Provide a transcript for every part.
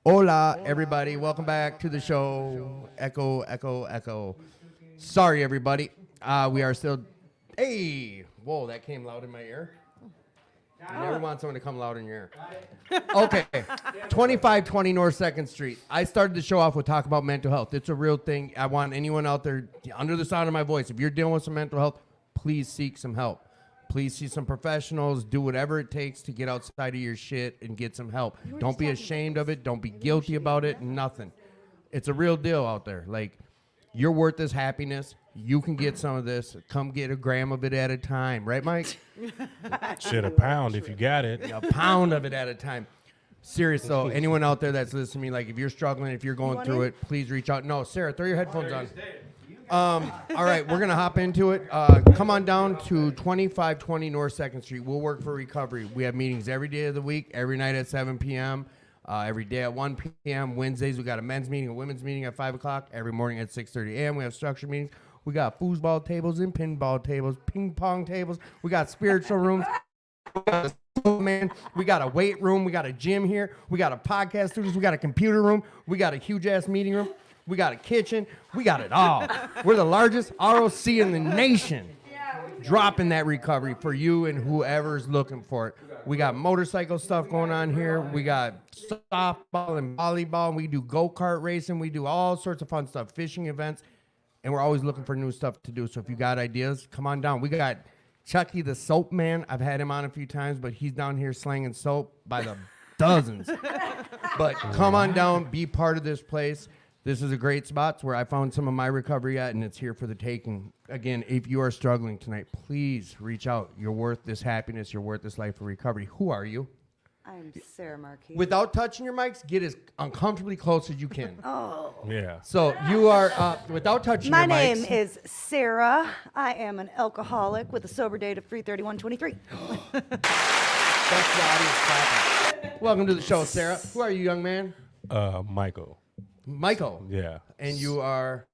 Hola, everybody. Welcome back to the show. Echo, echo, echo. Sorry, everybody. We are still. Hey! Whoa, that came loud in my ear. You never want someone to come loud in your ear. Okay. 2520 North 2nd Street. I started the show off with talk about mental health. It's a real thing. I want anyone out there, under the sound of my voice, if you're dealing with some mental health, please seek some help. Please see some professionals. Do whatever it takes to get outside of your shit and get some help. Don't be ashamed of it. Don't be guilty about it. Nothing. It's a real deal out there. Like, you're worth this happiness. You can get some of this. Come get a gram of it at a time. Right, Mike? Shit, a pound if you got it. A pound of it at a time. Serious, though. Anyone out there that's listening to me, like, if you're struggling, if you're going through it, please reach out. No, Sarah, throw your headphones on. All right, we're going to hop into it. Come on down to 2520 North 2nd Street. We'll work for recovery. We have meetings every day of the week, every night at 7 p.m., every day at 1 p.m. Wednesdays, we got a men's meeting, a women's meeting at 5 o'clock. Every morning at 6:30 a.m., we have structured meetings. We got foosball tables and pinball tables, ping pong tables. We got spiritual rooms. Man, we got a weight room. We got a gym here. We got a podcast studios. We got a computer room. We got a huge-ass meeting room. We got a kitchen. We got it all. We're the largest ROC in the nation. Dropping that recovery for you and whoever's looking for it. We got motorcycle stuff going on here. We got softball and volleyball. We do go-kart racing. We do all sorts of fun stuff, fishing events. And we're always looking for new stuff to do. So if you got ideas, come on down. We got Chucky the Soap Man. I've had him on a few times, but he's down here slanging soap by the dozens. But come on down. Be part of this place. This is a great spot. It's where I found some of my recovery at, and it's here for the taking. Again, if you are struggling tonight, please reach out. You're worth this happiness. You're worth this life of recovery. Who are you? I'm Sarah Marquis. Without touching your mics, get as uncomfortably close as you can. Oh. Yeah. So you are, without touching My your mics. name is Sarah. I am an alcoholic with a sober date of 3/31/23. That's the audience clapping. Welcome to the show, Sarah. Who are you, young man? Michael. Michael. Yeah. And you are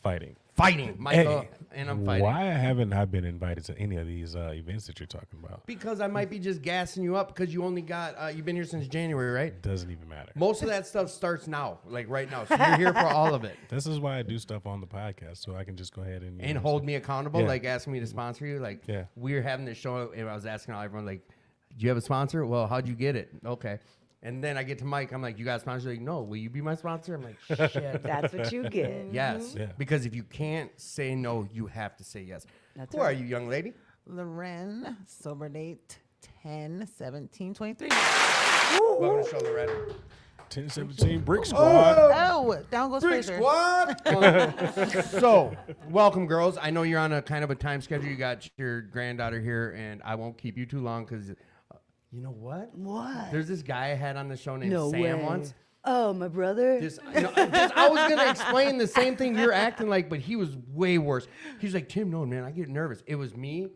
Fighting. fighting, Michael, Hey, and I'm fighting. Why haven't I been invited to any of these events that you're talking about? Because I might be just gassing you up because you only got, you've been here since January, right? It doesn't even matter. Most of that stuff starts now, like right now. So you're here for all of it. This is why I do stuff on the podcast, so I can just go ahead and... And hold me accountable, Yeah. like asking me to sponsor you. Like, Yeah. we're having this show, and I was asking everyone, like, do you have a sponsor? Well, how'd you get it? Okay. And then I get to Mike. I'm like, you got a sponsor? Like, no. Will you be my sponsor? I'm like, shit. That's what you get. Yes. Yeah. Because if you can't say no, you have to say yes. That's Who are right. you, young lady? Loren, sober date 10/17/23. Welcome to show, Loretta. 1017 Brick Squad. Oh, down goes Brick Fraser. Squad. So, welcome, girls. I know you're on a kind of a time schedule. You got your granddaughter here, and I won't keep you too long because, you know what? What? There's this guy I had on the show named No Sam way. once. Oh, my brother. I was gonna explain the same thing you're acting like, but he was way worse. He's like, Tim, no, man, I get nervous. It was me,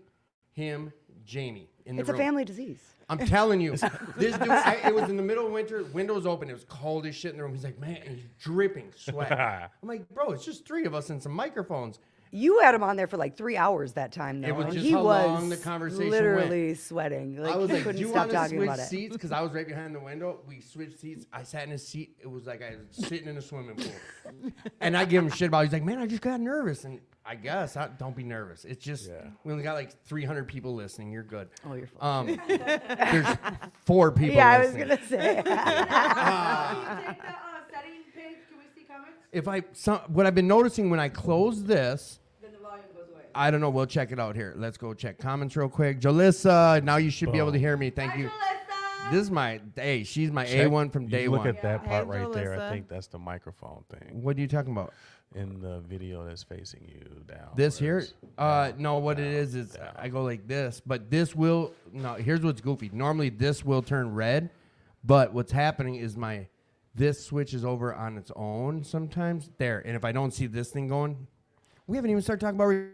him, Jamie in the It's a room. family disease. I'm telling you, this dude. It was in the middle of winter, windows open. It was cold as shit in the room. He's like, man, and he's dripping sweat. I'm like, bro, it's just three of us and some microphones. You had him on there for like 3 hours that time, though. It was and just he how was long the conversation literally sweating. Like, I was he like, couldn't do you stop want to talking switch about it. seats? Because I was right behind the window. We switched seats. I sat in his seat. It was like I was sitting in a swimming pool. And I give him shit about it. He's like, man, I just got nervous. And I guess, don't be nervous. It's just, we only got like 300 people listening. You're good. Oh, you're fine. There's 4 people Yeah, I was listening. going to say. Setting page, can we see comments? What I've been noticing when I close this, Then the volume goes away. I don't know. We'll check it out here. Let's go check comments real quick. Jalissa, now you should be able to hear me. Thank you. This is my, hey, she's my Check- A1 from day you look one. at that part Hey, right there. I Jalissa. think that's the microphone thing What are you talking about? in the video that's facing you down. This here? Down, No, what it is down. I go like this, but this will, no, here's what's goofy. Normally this will turn red, but what's happening is this switches over on its own sometimes. There, and if I don't see this thing going, we haven't even started talking about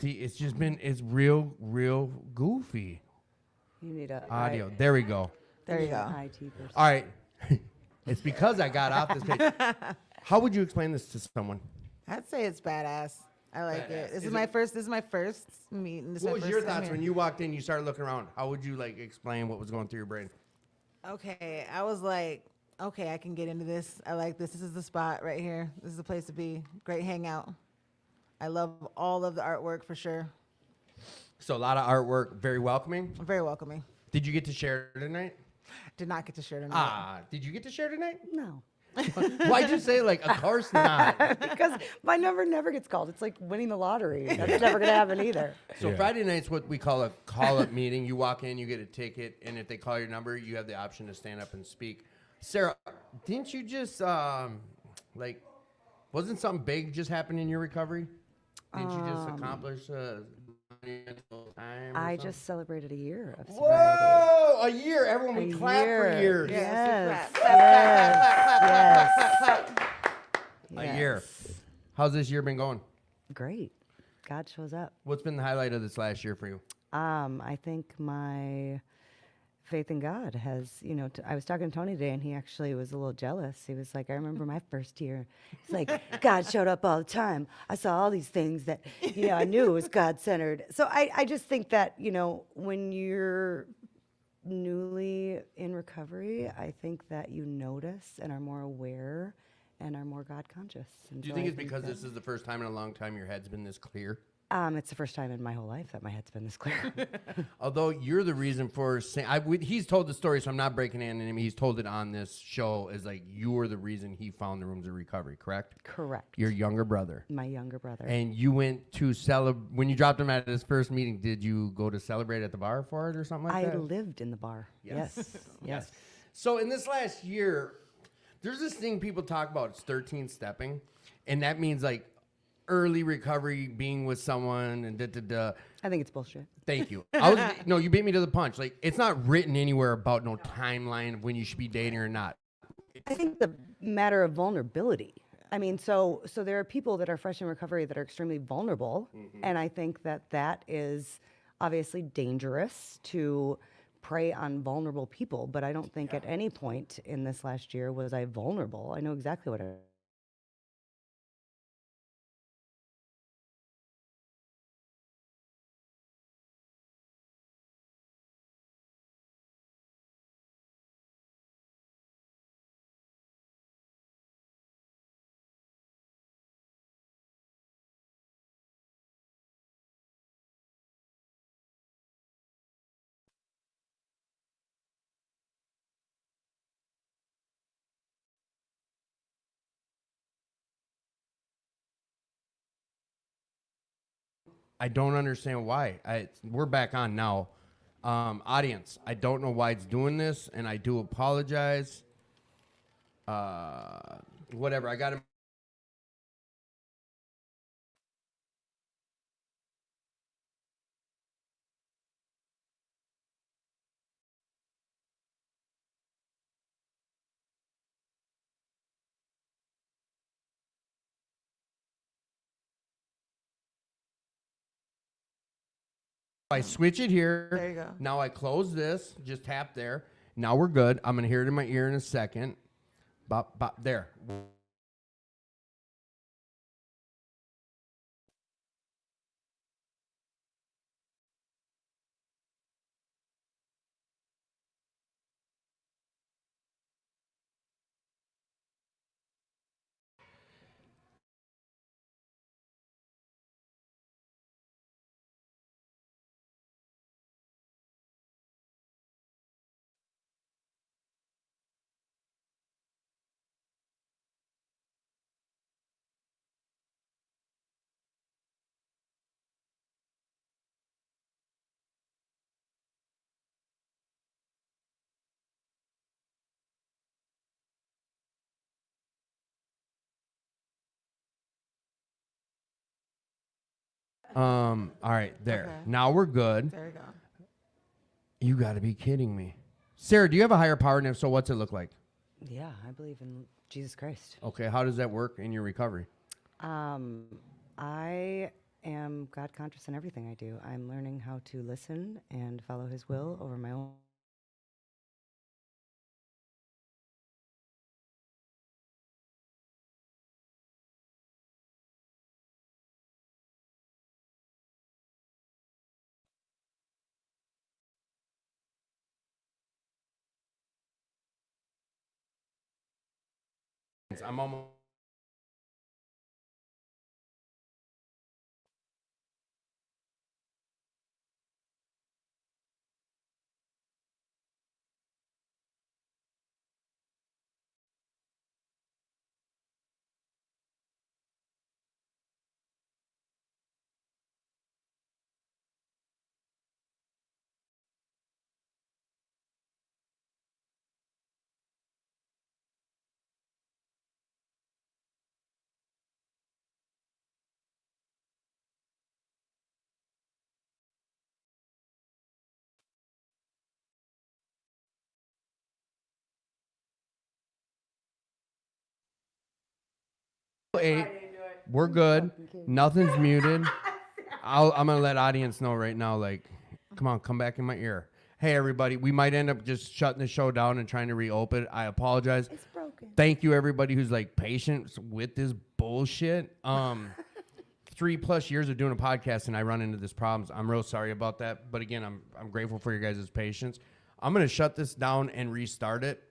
See, it's just been, it's real goofy. You need a Audio. There we go. There you go. IT person. All right. It's because I got off this page. How would you explain this to someone? I'd say it's badass. I like Badass. it. This Is is my it- first. This is my first meeting. This is What my was first your time thoughts here. when you walked in, you started looking around? How would you like explain what was going through your brain? Okay, I was like, okay, I can get into this. I like this. This is the spot right here. This is the place to be. Great hangout. I love all of the artwork for sure. So a lot of artwork, very welcoming. Very welcoming. Did you get to share tonight? Did not get to share tonight. Ah, did you get to share tonight? No. Why'd you say like, of course not? Because my number never gets called. It's like winning the lottery. That's never going to happen either. So Yeah. Friday night's what we call a call-up meeting. You walk in, you get a ticket, and if they call your number, you have the option to stand up and speak. Sarah, didn't you just like, wasn't something big just happen in your recovery? Didn't you just accomplish monumental time? or I something? just celebrated a year of sobriety. Whoa, a year! Everyone, we A clap for year. years. Yes. A year. How's this year been going? Great. God shows up. What's been the highlight of this last year for you? I think my faith in God has, I was talking to Tony today and he actually was a little jealous. He was like, I remember my first year. He's like, God showed up all the time. I saw all these things that, I knew it was God-centered. So I just think that, when you're newly in recovery, I think that you notice and are more aware and are more God conscious. And Do you so think I it's because that- this is the first time in a long time your head's been this clear? It's the first time in my whole life that my head's been this clear. Although you're the reason for saying, he's told the story, so I'm not breaking it in him. He's told it on this show as like you were the reason he found the rooms of recovery, correct? Correct. Your younger brother. My younger brother. And you went to celebrate, when you dropped him at his first meeting, did you go to celebrate at the bar for it or something like I that? lived in the bar. Yes. Yes. So in this last year, there's this thing people talk about, it's 13 stepping. And that means like early recovery, being with someone and da-da-da. I think it's bullshit. Thank you. No, you beat me to the punch. Like, it's not written anywhere about no timeline of when you should be dating or not. I think the matter of vulnerability. I mean, so there are people that are fresh in recovery that are extremely vulnerable, and I think that is obviously dangerous to prey on vulnerable people. But I don't think at any point in this last year was I vulnerable. I know exactly what I. I don't understand why. We're back on now. Audience, I don't know why it's doing this, and I do apologize. Whatever, I got him. I switch it here. There you go. Now I close this. Just tap there. Now we're good. I'm gonna hear it in my ear in a second. Bop, bop, there. All right, there. Okay. Now we're good. There you go. You got to be kidding me, Sarah. Do you have a higher power? And if so, what's it look like? Yeah, I believe in Jesus Christ. Okay, how does that work in your recovery? I am God conscious in everything I do. I'm learning how to listen and follow His will over my own. I'm almost. Eight. We're good. Nothing's muted. I'm gonna let audience know right now. Like, come on, come back in my ear. Hey, everybody. We might end up just shutting the show down and trying to reopen it. I apologize. It's broken. Thank you, everybody who's like patient with this bullshit. 3+ years of doing a podcast and I run into this problems. I'm real sorry about that. But again, I'm grateful for your guys' patience. I'm gonna shut this down and restart it.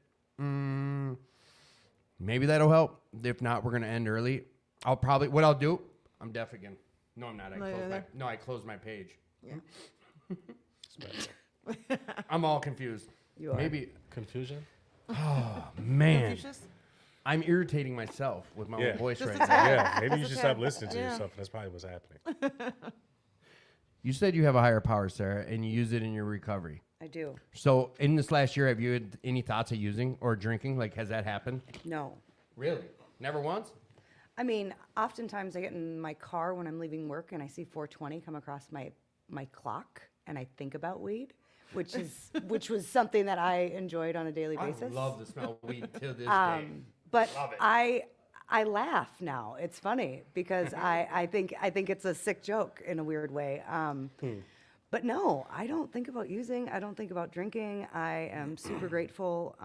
Maybe that'll help. If not, we're gonna end early. What I'll do. I'm deaf again. No, I'm not. I closed my page. Yeah. I'm all confused. You are. Maybe. Confusion? Man, Confucius? I'm irritating myself with my Yeah. own voice Just right a now. tad. Yeah, maybe you That's should a stop tad. listening to Yeah. yourself. That's probably what's happening. You said you have a higher power, Sarah, and you use it in your recovery. I do. So in this last year, have you had any thoughts of using or drinking? Like, has that happened? No. Really? Never once? I mean, oftentimes I get in my car when I'm leaving work and I see 420 come across my clock and I think about weed, which was something that I enjoyed on a daily basis. I love the smell of weed to this day. But Love it. I laugh now. It's funny because I think it's a sick joke in a weird way. But no, I don't think about using. I don't think about drinking. I am super grateful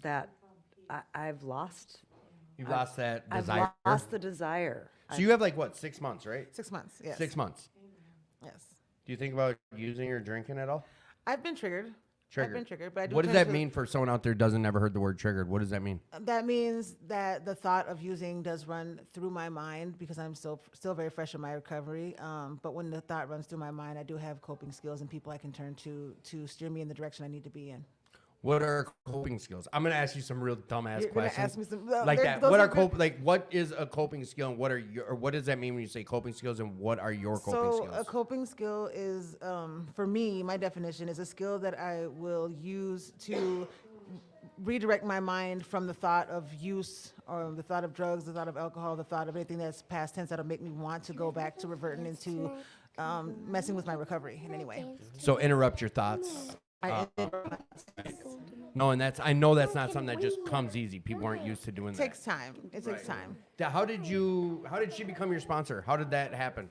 that I've lost. You've lost that I've desire. lost the desire. So you have like what, 6 months, right? 6 months. Yes. 6 months. Yes. Do you think about using or drinking at all? I've been triggered. I've been triggered, but I do. What does tend that to- mean for someone out there who doesn't never heard the word triggered? What does that mean? That means that the thought of using does run through my mind because I'm still very fresh in my recovery. But when the thought runs through my mind, I do have coping skills and people I can turn to steer me in the direction I need to be in. What are coping skills? I'm gonna ask you some real dumbass You're gonna questions. ask me some like there- that. those What are have been- what is a coping skill and what does that mean when you say coping skills and what are your coping So skills? a coping skill is, for me, my definition is a skill that I will use to redirect my mind from the thought of use or the thought of drugs, the thought of alcohol, the thought of anything that's past tense that'll make me want to go back to reverting into messing with my recovery in any way. So interrupt your thoughts. It No, and I know that's not something that just comes easy. People aren't used to doing that. takes time. It takes time. How did she become your sponsor? How did that happen?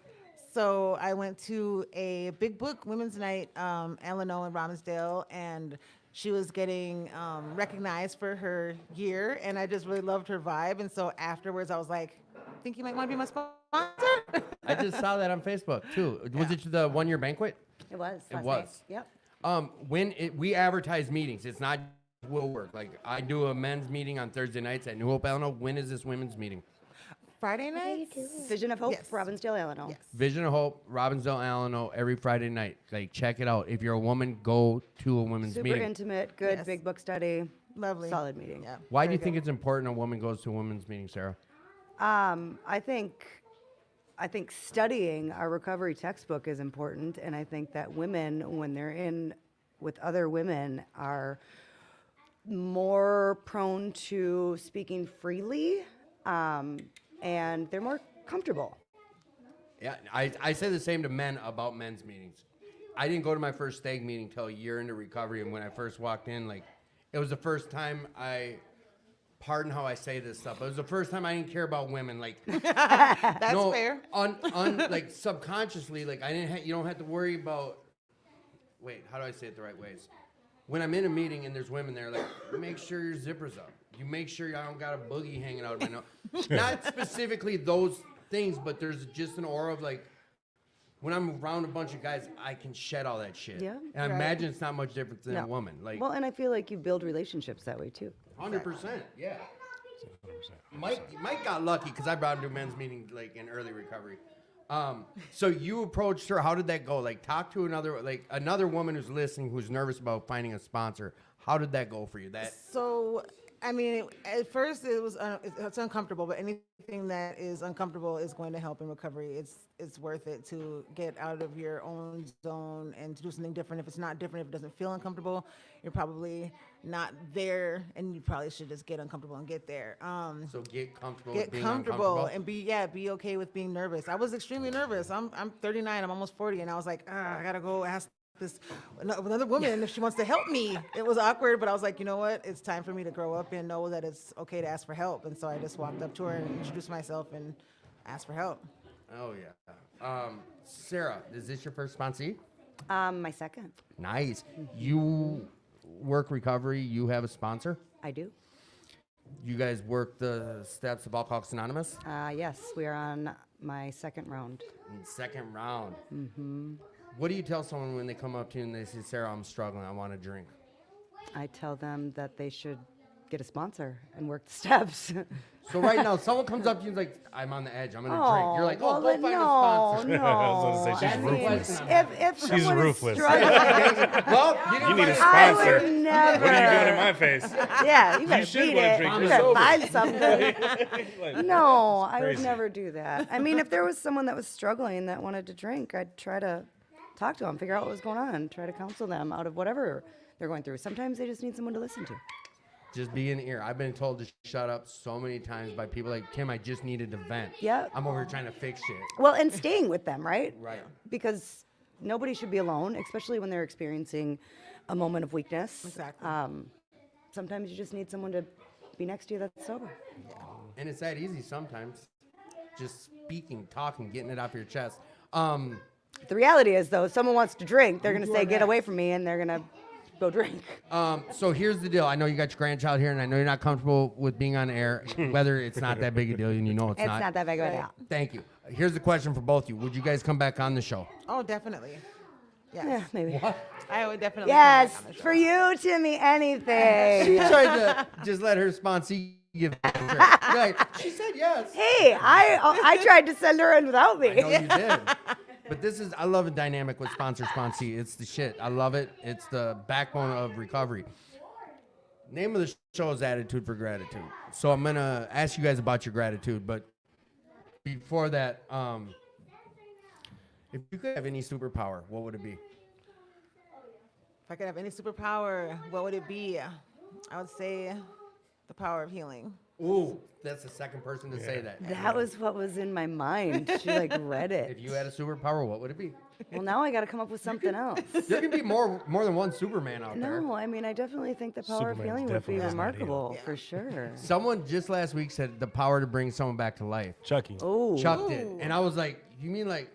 So I went to a Big Book Women's Night, Alano in Robbinsdale, and she was getting recognized for her year, and I just really loved her vibe. And so afterwards, I was like, I think you might want to be my sponsor. I just saw that on Facebook too. Was it the 1 year banquet? It was. It last was. night. Yep. We advertise meetings, it's not will work. Like I do a men's meeting on Thursday nights at New Hope Alano. When is this women's meeting? Friday nights? Vision of Hope, Yes. Robbinsdale, Illinois. Yes. Vision of Hope, Robbinsdale Alano, every Friday night. Like check it out. If you're a woman, go to a women's Super meeting. intimate, good Yes. big book study. Lovely. Solid meeting. Yeah. Why do very you think good. it's important a woman goes to a women's meeting, Sarah? I think studying our recovery textbook is important, and I think that women, when they're in with other women, are more prone to speaking freely, and they're more comfortable. Yeah, I say the same to men about men's meetings. I didn't go to my first stag meeting till a year into recovery, and when I first walked in, like, it was the first time I pardon how I say this stuff, but it was the first time I didn't care about women. Like, That's no, fair. like subconsciously, like you don't have to worry about. Wait, how do I say it the right ways? When I'm in a meeting and there's women there, like, make sure your zipper's up. You make sure I don't got a boogie hanging out of my nose. Not specifically those things, but there's just an aura of like, when I'm around a bunch of guys, I can shed all that shit. Yeah. And I Right. imagine it's not much different than a No. woman. Like, Well, and I feel like you build relationships that way too. 100%. Yeah. Mike got lucky because I brought him to a men's meeting like in early recovery. So you approached her. How did that go? Like, talk to another woman who's listening, who's nervous about finding a sponsor. How did that go for you? So, I mean, at first it was it's uncomfortable, but anything that is uncomfortable is going to help in recovery. It's worth it to get out of your own zone and to do something different. If it's not different, if it doesn't feel uncomfortable, you're probably not there, and you probably should just get uncomfortable and get there. So get comfortable. Get with being comfortable uncomfortable. and be okay with being nervous. I was extremely nervous. I'm 39. I'm almost 40, and I was like, I gotta go ask this another woman if she wants to help me. It was awkward, but I was like, you know what? It's time for me to grow up and know that it's okay to ask for help. And so I just walked up to her and introduced myself and asked for help. Oh yeah. Sarah, is this your first sponsee? My second. Nice. You work recovery. You have a sponsor. I do. You guys work the steps of Alcoholics Anonymous. Yes, we are on my second round. Second round. Mm-hmm. What do you tell someone when they come up to you and they say, Sarah, I'm struggling, I want a drink? I tell them that they should get a sponsor and work the steps. So right now, someone comes up to you and is like, I'm on the edge, I'm going to drink. You're like, well, go then find a no, sponsor. no. I was gonna say, she's I mean, ruthless. If She's someone is ruthless. struggling, Well, You need a I sponsor. would never. What are you doing in my face? Yeah, you better should beat wanna it. drink You this better sober. find something. Like, No, I would crazy. never do that. I mean, if there was someone that was struggling that wanted to drink, I'd try to talk to them, figure out what was going on, try to counsel them out of whatever they're going through. Sometimes they just need someone to listen to. Just be an ear. I've been told to shut up so many times by people like, Tim, I just needed to vent. Yep. I'm over here trying to fix shit. Well, and staying with them, right? Right. Because nobody should be alone, especially when they're experiencing a moment of weakness. Exactly. Sometimes you just need someone to be next to you that's sober. And it's that easy sometimes. Just speaking, talking, getting it off your chest. The reality is, though, if someone wants to drink, they're going to do say, our get best. away from me, and they're going to go drink. So here's the deal. I know you got your grandchild here, and I know you're not comfortable with being on air, whether it's not that big a deal, and you know it's It's not that big of a deal. Thank you. Here's the question for both of you. Would you guys come back on the show? Oh, definitely. Yes. Yeah, maybe. I would definitely. Yes, come back on the show. for you, Timmy, She anything. tried to just let her sponsee give it to her. Like, she said yes. Hey, I tried to send her in without me. I know you did. But I love a dynamic with sponsor-sponsee. It's the shit. I love it. It's the backbone of recovery. Name of the show is Attitude for Gratitude. So I'm going to ask you guys about your gratitude. But before that, if you could have any superpower, what would it be? If I could have any superpower, what would it be? I would say the power of healing. Ooh, that's the second person to say that. That was what was in my mind. She like read it. If you had a superpower, what would it be? Well, now I got to come up with something else. There can be more than one Superman out there. No, I mean, I definitely think the power of Superman's healing would be definitely not remarkable, for sure. Someone just last week said the power to bring someone back to life. Chucky. Oh, Chuck did, and I was like, "You mean like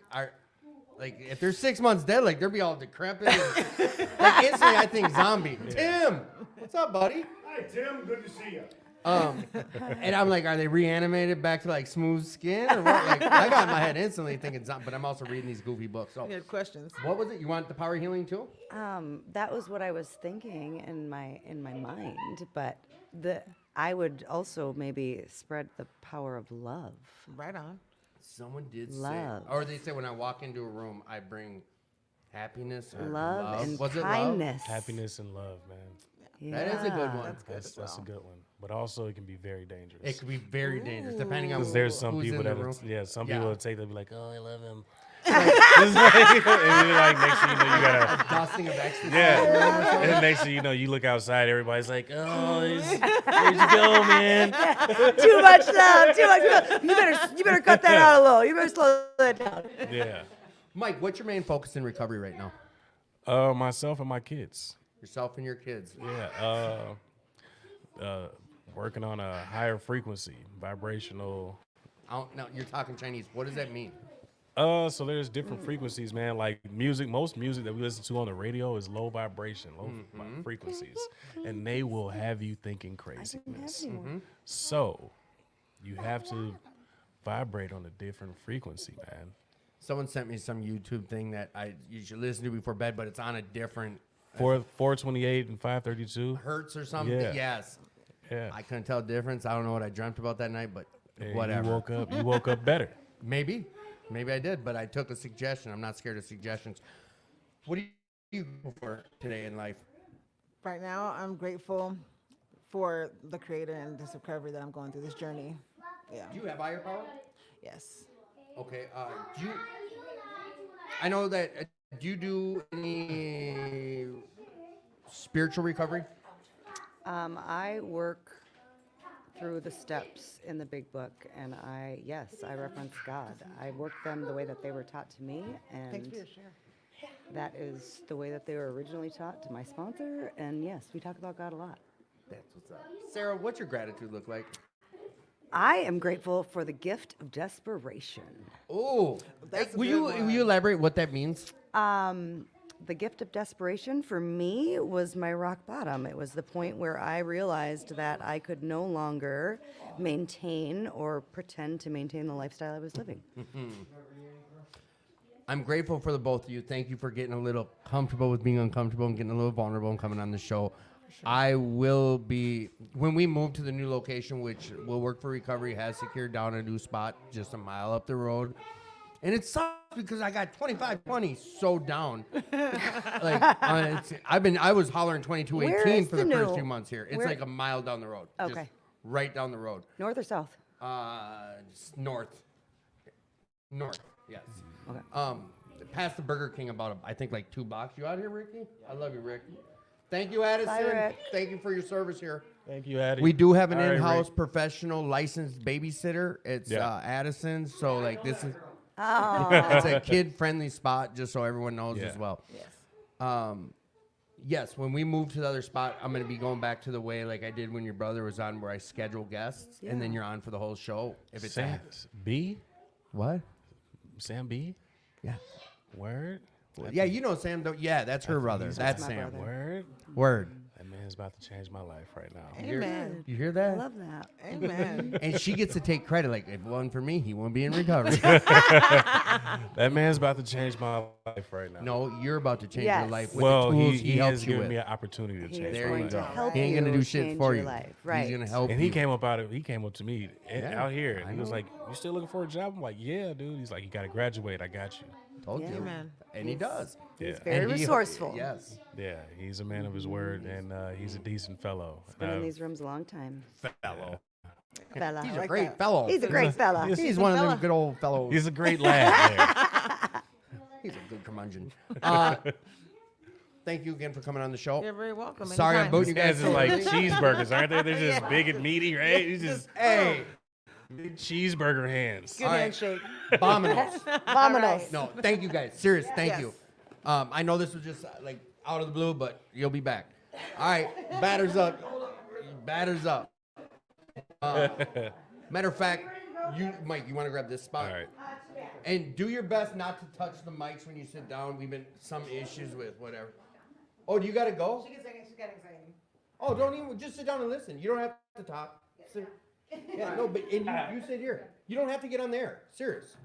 if they're 6 months dead, like they'll be all decrepit?" And, like instantly, I think zombie. Tim, what's up, buddy? Hi, Tim. Good to see you. And I'm like, are they reanimated back to like smooth skin or what? Like, I got in my head instantly thinking zombie, but I'm also reading these goofy books. So, You had questions. what was it? You want the power healing too? that was what I was thinking in my mind, but I would also maybe spread the power of love. Right on. Someone did Love. say, or they say when I walk into a room, I bring happiness or Love and Was it love? kindness. Happiness and love, man. That is a good Yeah. one. That's good That's, as that's a well. good one. But also, it can be very dangerous. It could be very dangerous depending on Because there's some who's people in the that, room. some Yeah. people will take, they'll be like, oh, I love him. It's like, and then, like, next thing you know, you gotta, Dusting of ecstasy. yeah. And then next thing you know, you look outside, everybody's like, oh, where'd you go, man? Too much love, too much love. You better cut that out a little. You better slow that down. Yeah. Mike, what's your main focus in recovery right now? Myself and my kids. Yourself and your kids. Yeah. working on a higher frequency, vibrational. Now you're talking Chinese. What does that mean? So there's different frequencies, man. Like music, most music that we listen to on the radio is low vibration, low frequencies, and they will have you thinking craziness. So you have to vibrate on a different frequency, man. Someone sent me some YouTube thing that you should listen to before bed, but it's on a different 428 and 532. hertz or something. Yeah. Yes. Yeah. I couldn't tell the difference. I don't know what I dreamt about that night, but And whatever. You woke up better. Maybe I did, but I took a suggestion. I'm not scared of suggestions. What do you go for today in life? Right now, I'm grateful for the Creator and this recovery that I'm going through, this journey. Yeah. Do you have higher power? Yes. Okay. I know that. Do you do any spiritual recovery? I work through the steps in the big book, and I reference God. I work them the way that they were taught to me, Thanks and for your share. that is the way that they were originally taught to my sponsor. And yes, we talk about God a lot. That's what's up. Sarah, what's your gratitude look like? I am grateful for the gift of desperation. Oh, That's a will good one. you elaborate what that means? The gift of desperation for me was my rock bottom. It was the point where I realized that I could no longer maintain or pretend to maintain the lifestyle I was living. I'm grateful for the both of you. Thank you for getting a little comfortable with being uncomfortable and getting a little vulnerable and coming on the show. I will be, when we move to the new location, which will work for recovery, has secured down a new spot just a mile up the road. And it sucks because I got 2520 so down. I was hollering 2218 Where is for the the first new- few months here. It's where- like a mile down the road. Just Okay. right down the road. North or south? Just north. North, yes. Okay. Past the Burger King about, I think, like 2 blocks. You out here, Ricky? I love you, Rick. Thank you, Addison. Bye, Rick. Thank you for your service here. Thank you, Addie. We do have an All right, in-house Rick. professional licensed babysitter. It's Yeah. Addison. So, like, this is Oh, it's a kid-friendly spot, just so everyone knows Yeah. as well. Yes. Yes, when we move to the other spot, I'm going to be going back to the way like I did when your brother was on, where I schedule guests, and then you're on for the whole show. If it's Sam B? what? Sam B? Yeah. Word? Yeah, you know Sam. Yeah, that's her brother. That's my Sam. brother. Word? Word. That man's about to change my life right now. Amen. You hear I that? love that. Amen. And she gets to take credit. Like, if it wasn't for me, he won't be in recovery. That man's about to change my life right now. No, you're about to change your Yes. life with Well, the tools he helps has you given with. me an opportunity to He change is There my you going life. to go. help He ain't gonna you do shit change for your you. life. Right. He's gonna help And you. he came up to me Yeah, out here. I And he was know. like, "You still looking for a job?" I'm like, "Yeah, dude." He's like, "You got to graduate. I got you." Told Yeah. you. Amen. And he does. Yeah, Very And he- resourceful. Yes. yeah. He's a man of his word, and he's a decent fellow. Been in And, these rooms a long time. Fellow. Fella. He's I a like great that. fellow. He's a great fella. He's one of them good old fellows. he's a great lad. Man. He's a good curmudgeon. Thank you again for coming on the show. You're very welcome. Sorry I'm anytime. booting you guys. Guys are like cheeseburgers, aren't they? They're just big and meaty, right? He's just Hey, big cheeseburger hands. Good All right. handshake. Vominos. Vominos. No, thank you guys. Serious, thank Yes. you. I know this was just like out of the blue, but you'll be back. All right, batters up. Batters up. Matter of fact, Mike, you want to grab this spot? All right. And do your best not to touch the mics when you sit down. We've been some issues with whatever. Oh, do you got to go? She's getting excited. Oh, don't even, just sit down and listen. You don't have to talk. Yeah, no, but and you sit here. You don't have to get on there. Serious.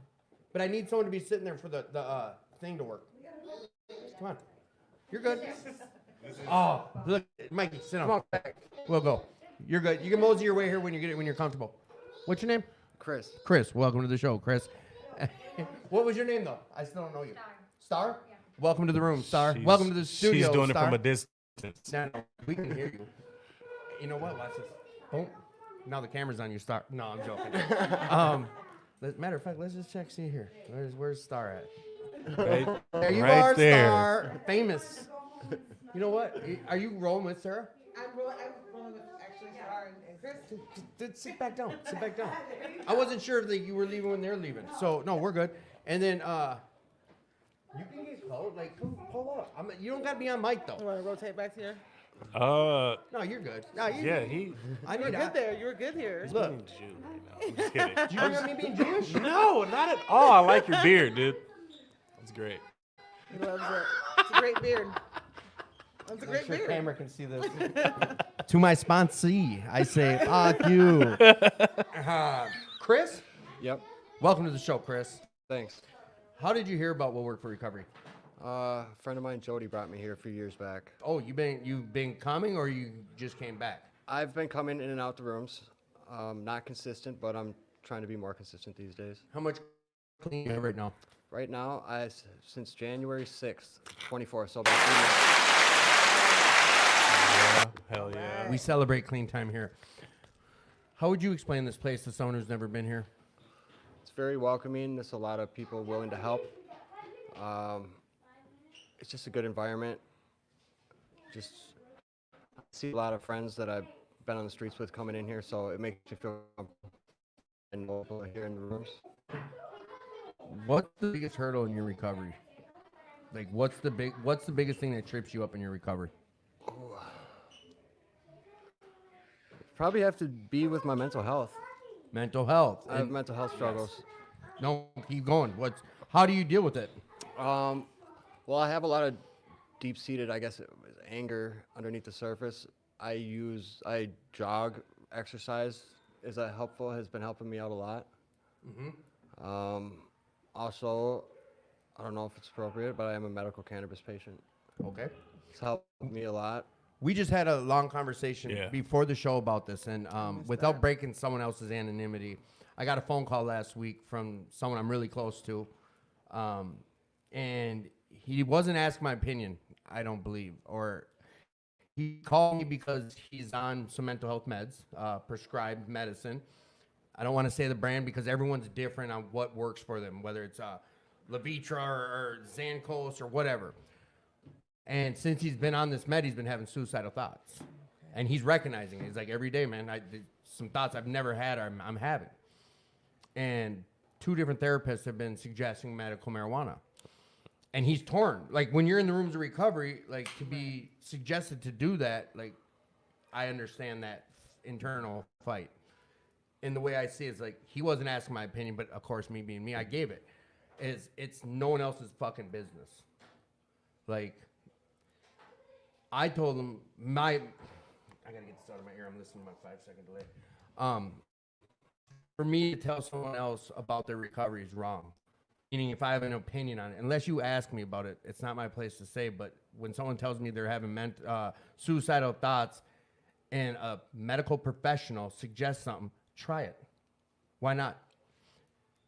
But I need someone to be sitting there for the thing to work. Come on. You're good. Oh, look, Mikey, sit down. Come on. We'll go. You're good. You can mosey your way here when you're comfortable. What's your name? Chris. Chris. Welcome to the show, Chris. What was your name though? I still don't know you. Star. Yeah. Welcome to the room, Star. She's- Welcome to the studio. She's doing Star. it from a distance. No, we can hear you. You know what? Watch this. Boom. Now the camera's on you, Star. No, I'm joking. Matter of fact, let's just check. See here. Where's Star at? Right, There you right are, there. Star. Famous. You know what? Are you rolling with Sarah? I'm rolling with actually Star and Chris. Just sit back down. Sit back down. I wasn't sure if you were leaving when they're leaving. So no, we're good. And then you can get close. Like, come pull up. You don't got to be on mic though. You want to rotate back to here? Uh, No, you're good. No, you're yeah, he. I You were need good there. You were good here. Look, being Jew right now. I'm just kidding. you bring up me being Jewish? No, not at all. I like your beard, dude. That's great. He loves it. It's a great beard. That's a great Sure, beard. camera can see this. To my sponsee, I say, fuck you. Chris, Yep. welcome to the show, Chris. Thanks. How did you hear about Will Work for Recovery? A friend of mine, Jody, brought me here a few years back. Oh, you've been coming, or you just came back? I've been coming in and out the rooms. Not consistent, but I'm trying to be more consistent these days. How much clean you have right now? Right now, since January 6th, 24, so about 3 months. Yeah, hell yeah. We celebrate clean time here. How would you explain this place to someone who's never been here? It's very welcoming. There's a lot of people willing to help. It's just a good environment. Just see a lot of friends that I've been on the streets with coming in here, so it makes you feel comfortable and local here in the rooms. What's the biggest hurdle in your recovery? Like, what's the biggest thing that trips you up in your recovery? Probably have to be with my mental health. Mental health. I have mental health struggles. No, keep going. How do you deal with it? Well, I have a lot of deep-seated, I guess, anger underneath the surface. I jog, exercise. Is that helpful? Has been helping me out a lot. Also, I don't know if it's appropriate, but I am a medical cannabis patient. Okay. It's helped me a lot. We just had a long conversation Yeah. before the show about this, and without breaking someone else's anonymity, I got a phone call last week from someone I'm really close to, and he wasn't asking my opinion, I don't believe, or he called me because he's on some mental health meds, prescribed medicine. I don't want to say the brand because everyone's different on what works for them, whether it's Levitra or Xancos or whatever. And since he's been on this med, he's been having suicidal thoughts. And he's recognizing it. He's like, every day, man, some thoughts I've never had I'm having. And 2 different therapists have been suggesting medical marijuana. And he's torn. Like, when you're in the rooms of recovery, like, to be suggested to do that, like, I understand that internal fight. And the way I see it is, like, he wasn't asking my opinion, but, of course, me being me, I gave it. It's no one else's fucking business. Like, I told him I gotta get this out of my ear. I'm listening to my 5-second delay. For me to tell someone else about their recovery is wrong. Meaning, if I have an opinion on it, unless you ask me about it, it's not my place to say. But when someone tells me they're having suicidal thoughts, and a medical professional suggests something, try it. Why not?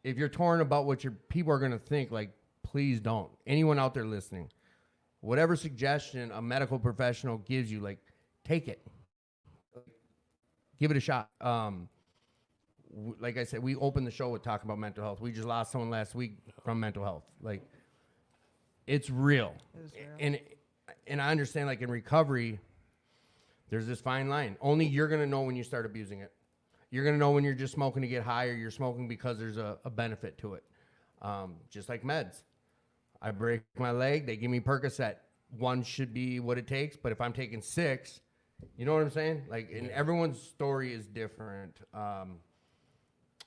If you're torn about what your people are gonna think, like, please don't. Anyone out there listening, whatever suggestion a medical professional gives you, like, take it. Give it a shot. Like I said, we opened the show with talking about mental health. We just lost someone last week from mental health. Like, it's real. And I understand, like, in recovery, there's this fine line. Only you're going to know when you start abusing it. You're going to know when you're just smoking to get high, or you're smoking because there's a benefit to it. Just like meds. I break my leg, they give me Percocet. 1 should be what it takes, but if I'm taking 6, you know what I'm saying? Like, and everyone's story is different.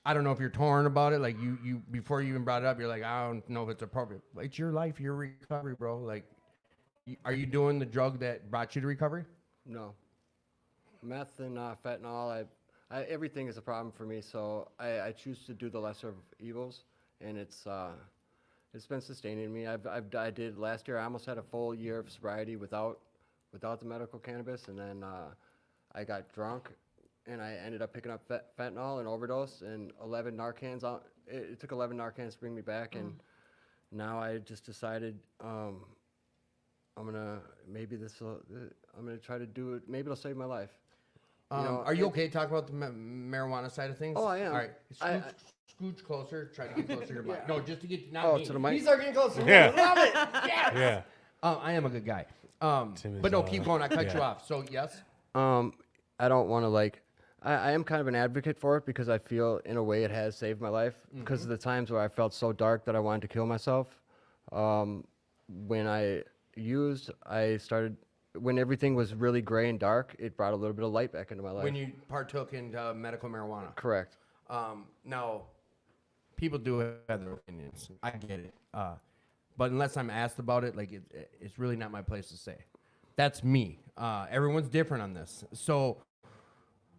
I don't know if you're torn about it. Like, you before you even brought it up, you're like, I don't know if it's appropriate. It's your life, your recovery, bro. Like, are you doing the drug that brought you to recovery? No. Meth and fentanyl, everything is a problem for me, so I choose to do the lesser of evils, and it's been sustaining me. I did last year. I almost had a full year of sobriety without the medical cannabis, and then I got drunk, and I ended up picking up fentanyl and overdose, and 11 Narcans. It took 11 Narcans to bring me back, and now I just decided I'm gonna try to do it. Maybe it'll save my life. Are you okay to talk about the marijuana side of things? Oh, I am. All right. Scooch closer. Try to get closer to your mic. No, just to get not Oh, me. to the mic? He's getting closer. Yeah. Love it. Yes. Yeah. I am a good guy. Tim is, But no, keep going. I cut you yeah. off. So yes. I don't want to I am kind of an advocate for it because I feel in a way it has saved my life because of the times where I felt so dark that I wanted to kill myself. When I used, I started when everything was really gray and dark, it brought a little bit of light back into my life. When you partook in medical marijuana. Correct. Now, people do have their opinions. I get it. But unless I'm asked about it, like it's really not my place to say. That's me. Everyone's different on this. So,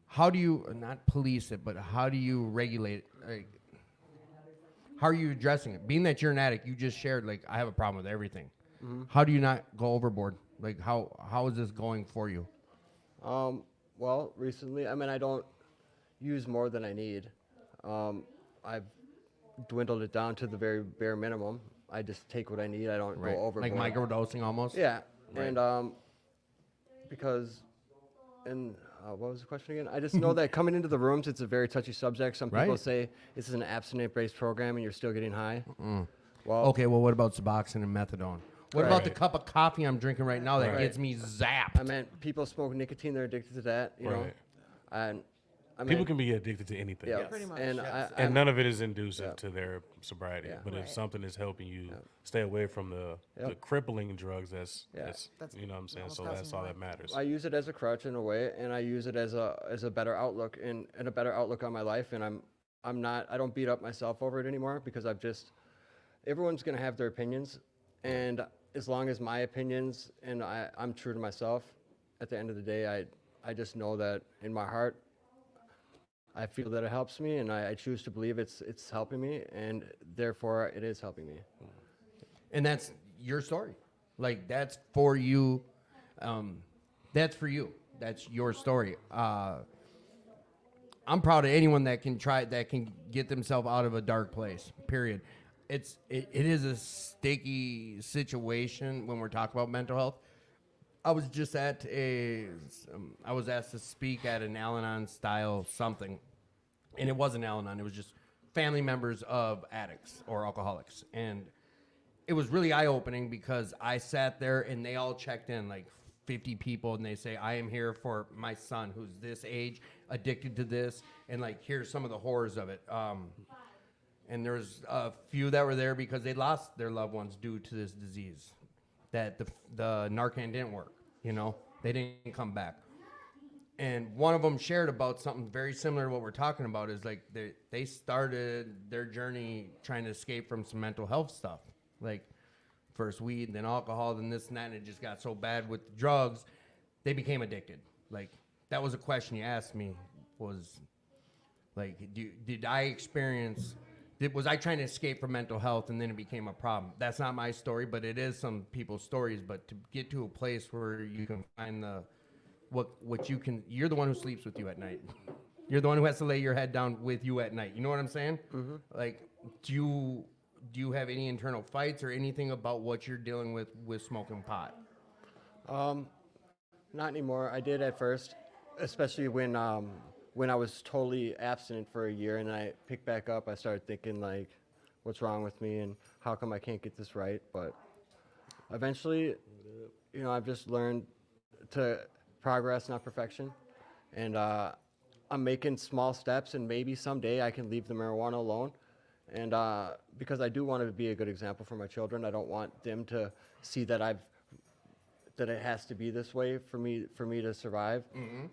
how do you not police it, but how do you regulate it? Like, how are you addressing it? Being that you're an addict, you just shared like I have a problem with everything. How do you not go overboard? Like how is this going for you? Well, recently, I mean, I don't use more than I need. I've dwindled it down to the very bare minimum. I just take what I need. I don't go overboard. Like microdosing almost. Yeah, Right. and because, and what was the question again? I just know that coming into the rooms, it's a very touchy subject. Some people Right. say this is an abstinent-based program, and you're still getting high. Well, Okay, well, what about Suboxone and methadone? What about the Right. cup of coffee I'm drinking right now that Right. gets me zapped? I meant people smoke nicotine; they're addicted to that. You know, Right. and I mean, People can be addicted to anything. yeah, Pretty much. and And none of it is inducive Yeah. to their sobriety. Yeah. But if Right. something is helping you stay away from the crippling drugs, that's That's you know what I'm saying. almost So causing that's all more. that matters. I use it as a crutch in a way, and I use it as a better outlook and a better outlook on my life. And I don't beat up myself over it anymore because everyone's gonna have their opinions, and as long as my opinions and I'm true to myself, at the end of the day, I just know that in my heart, I feel that it helps me, and I choose to believe it's helping me, and therefore it is helping me. And that's your story. Like that's for you. That's for you. That's your story. I'm proud of anyone that can get themselves out of a dark place. Period. It is a sticky situation when we're talking about mental health. I was just at I was asked to speak at an Al-Anon style something, and it wasn't Al-Anon. It was just family members of addicts or alcoholics, and it was really eye-opening because I sat there and they all checked in, like 50 people, and they say, I am here for my son who's this age, addicted to this, and like here's some of the horrors of it. And there was a few that were there because they lost their loved ones due to this disease, that the Narcan didn't work, you know, they didn't come back. And one of them shared about something very similar to what we're talking about, is like they started their journey trying to escape from some mental health stuff, like first weed, then alcohol, then this and that, and it just got so bad with drugs, they became addicted. Like that was a question you asked me, was like, did I experience... Was I trying to escape from mental health and then it became a problem? That's not my story, but it is some people's stories. But to get to a place where you can find what you can, you're the one who sleeps with you at night. You're the one who has to lay your head down with you at night. You know what I'm saying? Mm-hmm. Like, do you have any internal fights or anything about what you're dealing with smoking pot? Not anymore. I did at first, especially when I was totally abstinent for a year and I picked back up. I started thinking like, what's wrong with me and how come I can't get this right? But eventually, you know, I've just learned to progress, not perfection. And I'm making small steps, and maybe someday I can leave the marijuana alone. And because I do want to be a good example for my children, I don't want them to see that that it has to be this way for me to survive.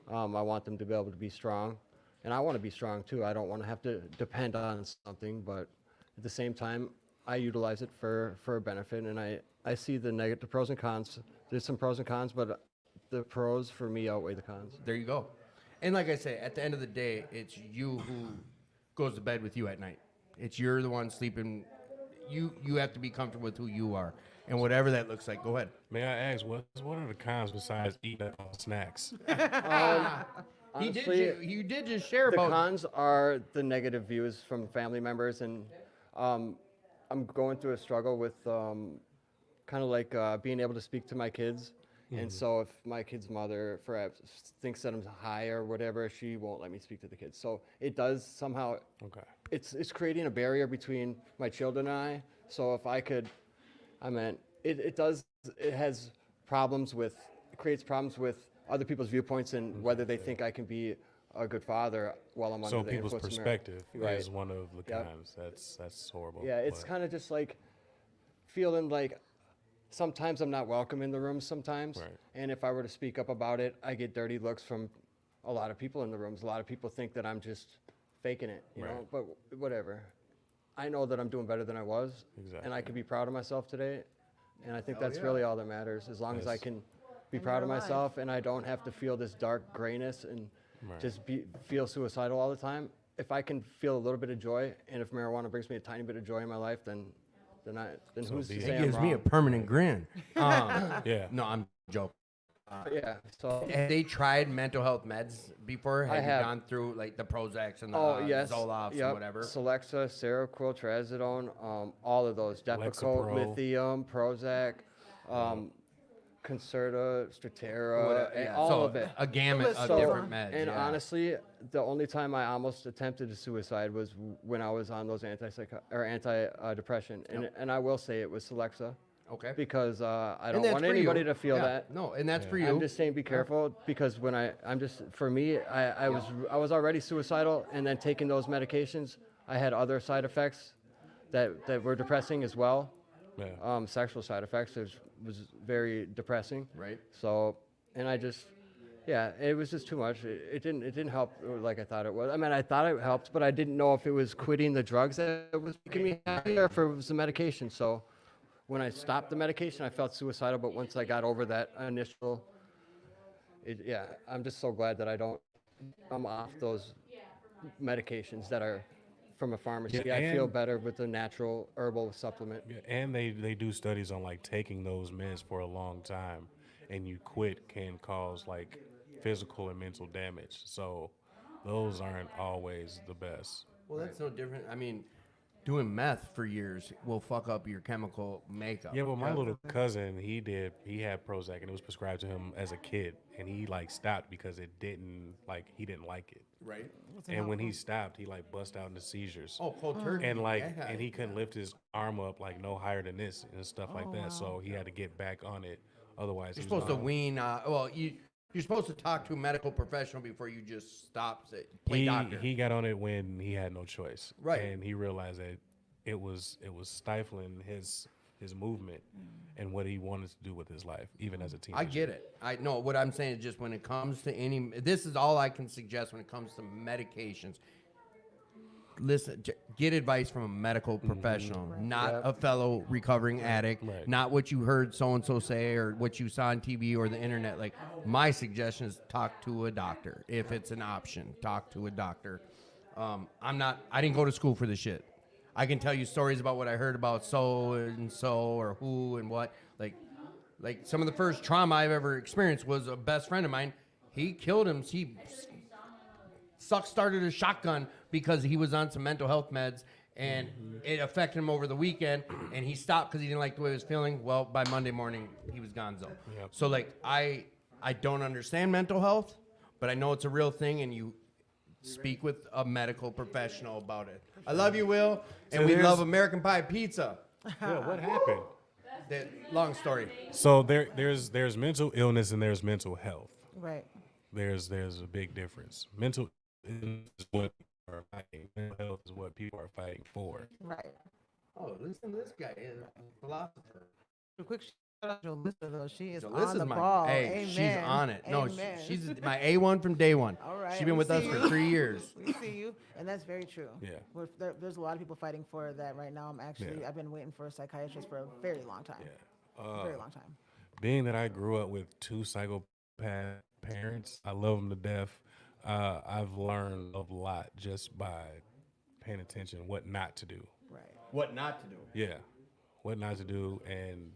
I want them to be able to be strong, and I want to be strong too. I don't want to have to depend on something, but at the same time, I utilize it for a benefit, and I see the pros and cons. There's some pros and cons, but the pros for me outweigh the cons. There you go. And like I say, at the end of the day, it's you who goes to bed with you at night. You're the one sleeping. You have to be comfortable with who you are, and whatever that looks like. Go ahead. May I ask, what are the cons besides eating all snacks? Honestly, You did just share the about. cons are the negative views from family members, and I'm going through a struggle with kind of like being able to speak to my kids. And so if my kid's mother perhaps thinks that I'm high or whatever, she won't let me speak to the kids. So it does somehow, Okay. it's creating a barrier between my children and I. So if I could, it creates problems with other people's viewpoints and whether they think I can be a good father while I'm So under the people's influence of marijuana. perspective Right. is one of the Yep. cons. That's horrible. Yeah, it's but- kind of just like feeling like sometimes I'm not welcome in the room sometimes. Right. And if I were to speak up about it, I get dirty looks from a lot of people in the rooms. A lot of people think that I'm just faking it, you know, Right. but whatever. I know that I'm doing better than I was, and I Exactly. can be proud of myself today. And I think that's really all that matters, as long as I Yes. can be proud of myself and I don't have to feel this dark grayness and Right. just feel suicidal all the time. If I can feel a little bit of joy, and if marijuana brings me a tiny bit of joy in my life, then who's be to it. say It I'm gives me a wrong? permanent grin. Yeah. No, I'm joking. Yeah, so Have they tried mental health meds before? Have you have. gone through like the Prozacs and the yes, Zoloft's yep. and whatever? Celexa, Seroquel, Trazodone, all of those. Depakote, Lexapro. lithium, Prozac, Concerta, Strattera, Whatever, and yeah. all So, of it. a gamut of So, different meds. and yeah. honestly, the only time I almost attempted to suicide was when I was on those anti-depression, and I will say it was Celexa okay. because I And don't that's want for anybody you. to feel Yeah. that. No, and that's for you. I'm just saying be careful because when I'm just for me I was already suicidal, and then taking those medications I had other side effects that were depressing as well. Yeah. Sexual side effects was very depressing. Right. So, and I just yeah, it was just too much. It didn't help like I thought it was. I mean, I thought it helped, but I didn't know if it was quitting the drugs that was making me happy or if it was the medication. So when I stopped the medication, I felt suicidal, but once I got over that initial, I'm just so glad that I'm off those medications that are from a pharmacy. Yeah, I feel and- better with the natural herbal supplement. Yeah, and they do studies on like taking those meds for a long time, and you quit can cause like physical and mental damage. So those aren't always the best. Well, that's no different. I mean, doing meth for years will fuck up your chemical makeup. Yeah, well, my little cousin, he had Prozac, and it was prescribed to him as a kid, and he like stopped because he didn't like it. Right. And when he stopped, he like bust out into seizures. Oh, cold turkey. And like, Yeah. and he couldn't lift his arm up like no higher than this and stuff like that. So he had to get back on it. Otherwise, You're he was supposed to gone. wean. You're supposed to talk to a medical professional before you just stop. Play doctor. He got on it when he had no choice. Right. And he realized that it was stifling his movement and what he wanted to do with his life, even as a teenager. I get it. I know what I'm saying is just when it comes to any. This is all I can suggest when it comes to medications. Listen, get advice from a medical professional, not a fellow recovering addict, Right. not what you heard so and so say or what you saw on TV or the internet. Like my suggestion is talk to a doctor if it's an option. Talk to a doctor. I didn't go to school for this shit. I can tell you stories about what I heard about so and so or who and what. Like some of the first trauma I've ever experienced was a best friend of mine. He killed him. He started a shotgun because he was on some mental health meds and it affected him over the weekend and he stopped because he didn't like the way he was feeling. Well, by Monday morning he was gonzo. Yep. So like I don't understand mental health, but I know it's a real thing and you speak with a medical professional about it. I love you, Will, and So we there's- love American Pie Pizza. Yeah, what happened? Long story. So there's mental illness and there's mental health. Right. There's a big difference. Mental illness is what people are fighting. Mental health is what people are fighting for. Right. Oh, listen to this guy, a philosopher. A quick shout out to Alyssa, though. She is Jalyssa's on the my, ball. hey, Amen. she's on it. No, Amen. she's my A1 from day one. All right, She's been we with us see for you. 3 years. We see you, and that's very true. Yeah. There's a lot of people fighting for that right now. Yeah. I've been waiting for a psychiatrist for a very long time. Very long time. Being that I grew up with two psychopath parents, I love them to death. I've learned a lot just by paying attention what not to do. Right. What not to do. Yeah, what not to do, and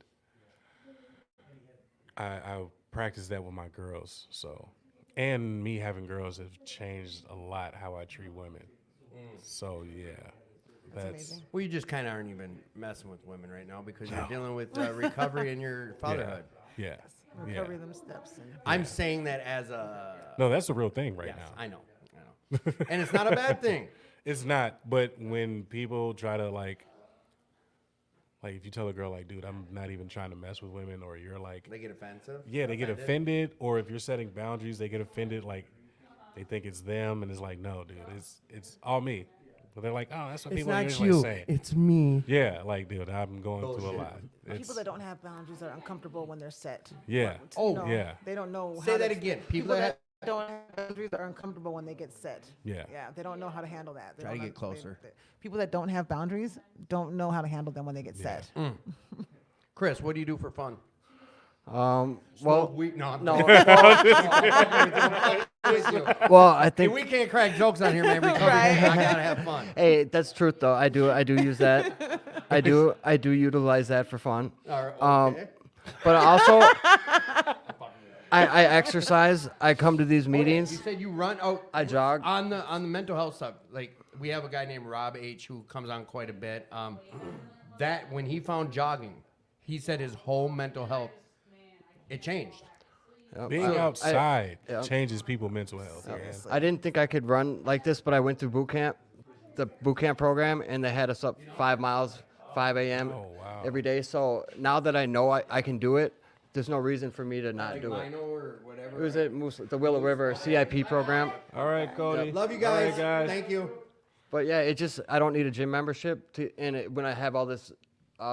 I practice that with my girls. So, and me having girls have changed a lot how I treat women. So yeah, that's amazing. Well, you just kind of aren't even messing with women right now because you're dealing with recovery in your fatherhood. yeah. Recovery them steps. And I'm saying that as a. No, that's a real thing right Yes, now. I know. And it's not a bad thing. It's not, but when people try to like if you tell a girl like, dude, I'm not even trying to mess with women, or you're like, They get offensive. yeah, they get offended, or if you're setting boundaries, they get offended. Like they think it's them, and it's like, no, dude, it's all me. But they're like, oh, that's what It's people not usually you. say. It's me. Yeah, like, dude, I'm going through a lot. People It's, that don't have boundaries are uncomfortable when they're set. yeah. Oh, yeah. They don't know. Say how that to- again. People that don't have boundaries are uncomfortable when they get set. Yeah. Yeah, they don't know how to handle that. They Try to don't get closer. people that don't have boundaries don't know how to handle them when they get set. Chris, what do you do for fun? Well, we no, I'm no. with you. Well, I Hey, think we can't crack jokes on here, man. We I gotta have fun. hey, that's truth though. I do use that. I do utilize that for fun. All right, okay. But also, I exercise. I come to these You meetings. said you run. Oh, I jog. on the mental health stuff. Like we have a guy named Rob H who comes on quite a bit. That when he found jogging, he said his whole mental health it changed. Being outside yeah. changes people's mental health. Man. I didn't think I could run like this, but I went through boot camp, the boot camp program, and they had us up 5 miles, 5 a.m. Oh, wow. every day. So now that I know I can do it, there's no reason for me to not Like do it. Lino or whatever. It was at the Willow River CIP program. All right, Cody. Love you All guys. right, guys. Thank you. But yeah, I don't need a gym membership when I have all this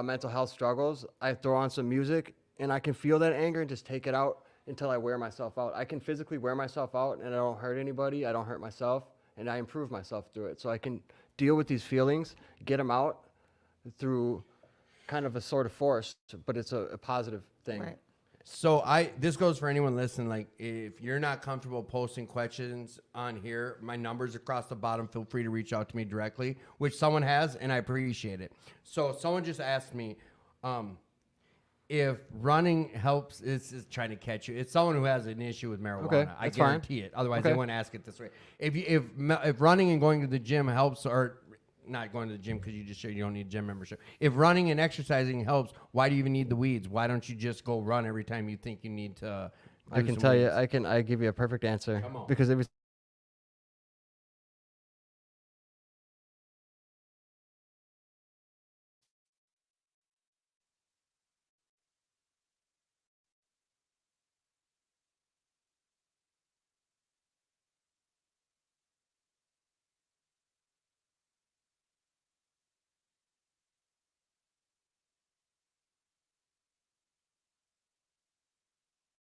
mental health struggles, I throw on some music and I can feel that anger and just take it out until I wear myself out. I can physically wear myself out and I don't hurt anybody, I don't hurt myself, and I improve myself through it. So I can deal with these feelings, get them out through kind of a sort of force, but it's a positive thing. Right. So this goes for anyone listening. Like, if you're not comfortable posting questions on here, my number's across the bottom. Feel free to reach out to me directly, which someone has, and I appreciate it. So someone just asked me if running helps. This is trying to catch you. It's someone who has an issue with marijuana. Okay, I that's fine. guarantee it. Otherwise, Okay. they wouldn't ask it this way. If running and going to the gym helps, or not going to the gym because you just said you don't need a gym membership. If running and exercising helps, why do you even need the weeds? Why don't you just go run every time you think you need to? I can tell you, I give you a perfect answer. Come on. Because every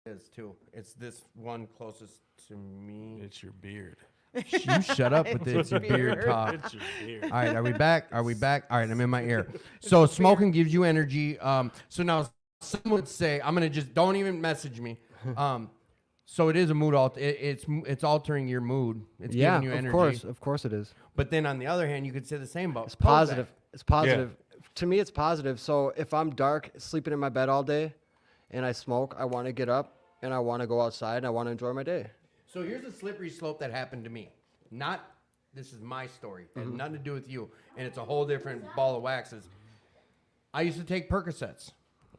Is too. It's this one closest to me. It's your beard. You shut up with the it's your beard talk. It's your beard. All right, are we back? Are we back? All right, I'm in my ear. So smoking gives you energy. So now some would say, I'm gonna just don't even message me. So it is a mood it's altering your mood. It's yeah, giving you energy. of course it is. But then on the other hand, you could say the same about It's positive. Prozac. It's positive. To me, it's positive. So if I'm dark, sleeping in my bed all day, and I smoke, I want to get up and I want to go outside and I want to enjoy my day. So here's a slippery slope that happened to me. This is my story. It had nothing to do with you. And it's a whole different ball of waxes. I used to take Percocets.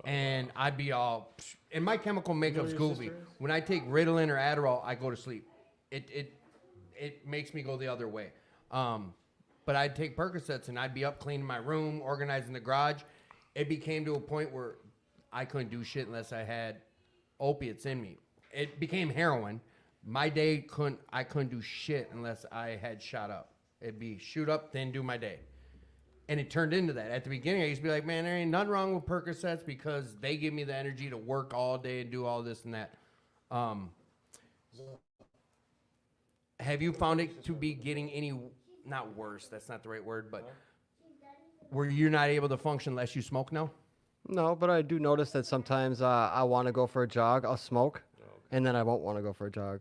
And I'd be all, and my chemical makeup's goofy. When I take Ritalin or Adderall, I go to sleep. It makes me go the other way. But I'd take Percocets and I'd be up cleaning my room, organizing the garage. It became to a point where I couldn't do shit unless I had opiates in me. It became heroin. My day I couldn't do shit unless I had shot up. It'd be shoot up, then do my day. And it turned into that. At the beginning, I used to be like, man, there ain't nothing wrong with Percocets because they give me the energy to work all day and do all this and that. Have you found it to be getting any, not worse, that's not the right word, but were you not able to function unless you smoke now? No, but I do notice that sometimes I want to go for a jog, I'll smoke, and then I won't want to go for a jog.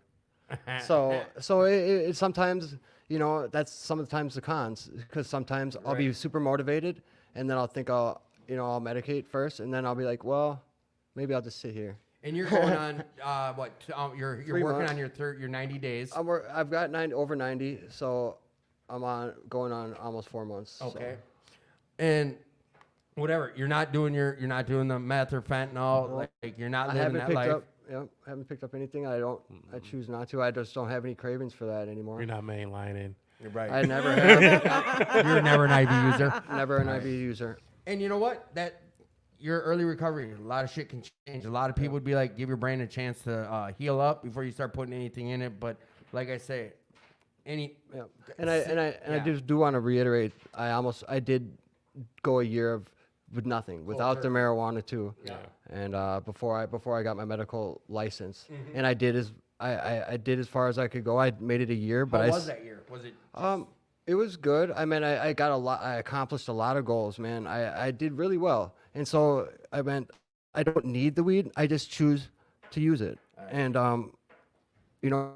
So it sometimes, that's sometimes the cons, because sometimes I'll be super motivated, and then I'll think I'll medicate first, and then I'll be like, well, maybe I'll just sit here. And you're going on, you're 3 working months. on your 90 days. I've got over 90, so I'm going on almost 4 months. so. Okay. And whatever, you're not doing the meth or fentanyl, like you're not I living haven't that picked life. up. Yep, haven't picked up anything. I choose not to. I just don't have any cravings for that anymore. You're not mainlining. You're right. I never have. You're never an IV user. Never an IV user. And you know what? Your early recovery, a lot of shit can change. A lot of people would be like, give your brain a chance to heal up before you start putting anything in it. But like I say, Any Yeah. I Yeah. just do want to reiterate. I did go a year with nothing, without the marijuana too. Yeah. And before I got my medical license, Mm-hmm. and I did as far as I could go. I made it a year, but how was that year? Was it it was good. I mean, I got a lot. I accomplished a lot of goals, man. I did really well, and so I meant I don't need the weed. I just choose to use it, and you know.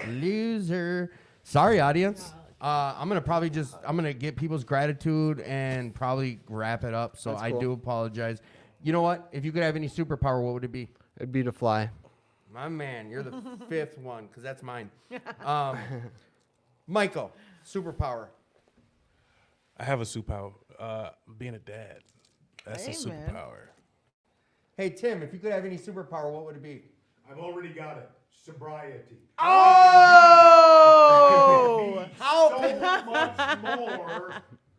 loser? Sorry, audience. I'm gonna get people's gratitude and probably wrap it up. So That's I cool. do apologize. You know what? If you could have any superpower, what would it be? It'd be to fly. My man, you're the fifth one, because that's mine. Michael, superpower. I have a superpower. Being a dad. That's a Hey, man. superpower. Hey, Tim, if you could have any superpower, what would it be? I've already got it. Sobriety. Oh! How? So much more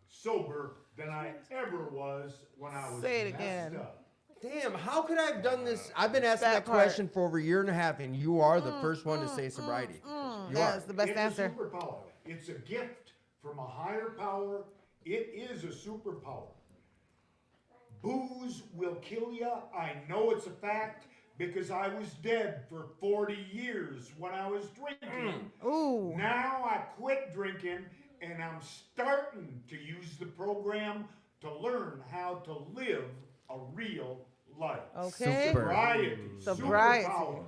sober than I ever was when I was Say it messed again. up. Damn, how could I have done this? I've been asking That that part. question for over a year and a half, and you are the first one to say sobriety. You That's are. the best It's answer. a superpower. It's a gift from a higher power. It is a superpower. Booze will kill you. I know it's a fact because I was dead for 40 years when I was drinking. Ooh. Now I quit drinking and I'm starting to use the program to learn how to live a real life. Okay. Super. Sobriety. Sobriety. Superpower.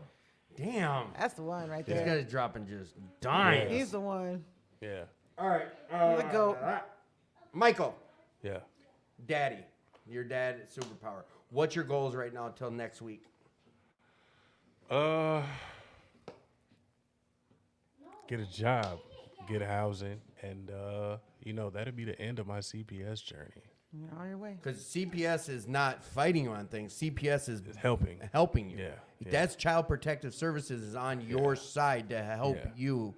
Damn. That's the one right This there. guy's dropping just dimes. He's the one. Yeah. All right. He's the goat. Michael, Yeah. daddy, your dad, superpower. What's your goals right now until next week? Get a job, get a housing, and that'd be the end of my CPS journey. You're on your way. Because CPS is not fighting you on things. CPS is It's helping. helping you. Yeah, yeah. That's Child Protective Services is on your side to help Yeah. you.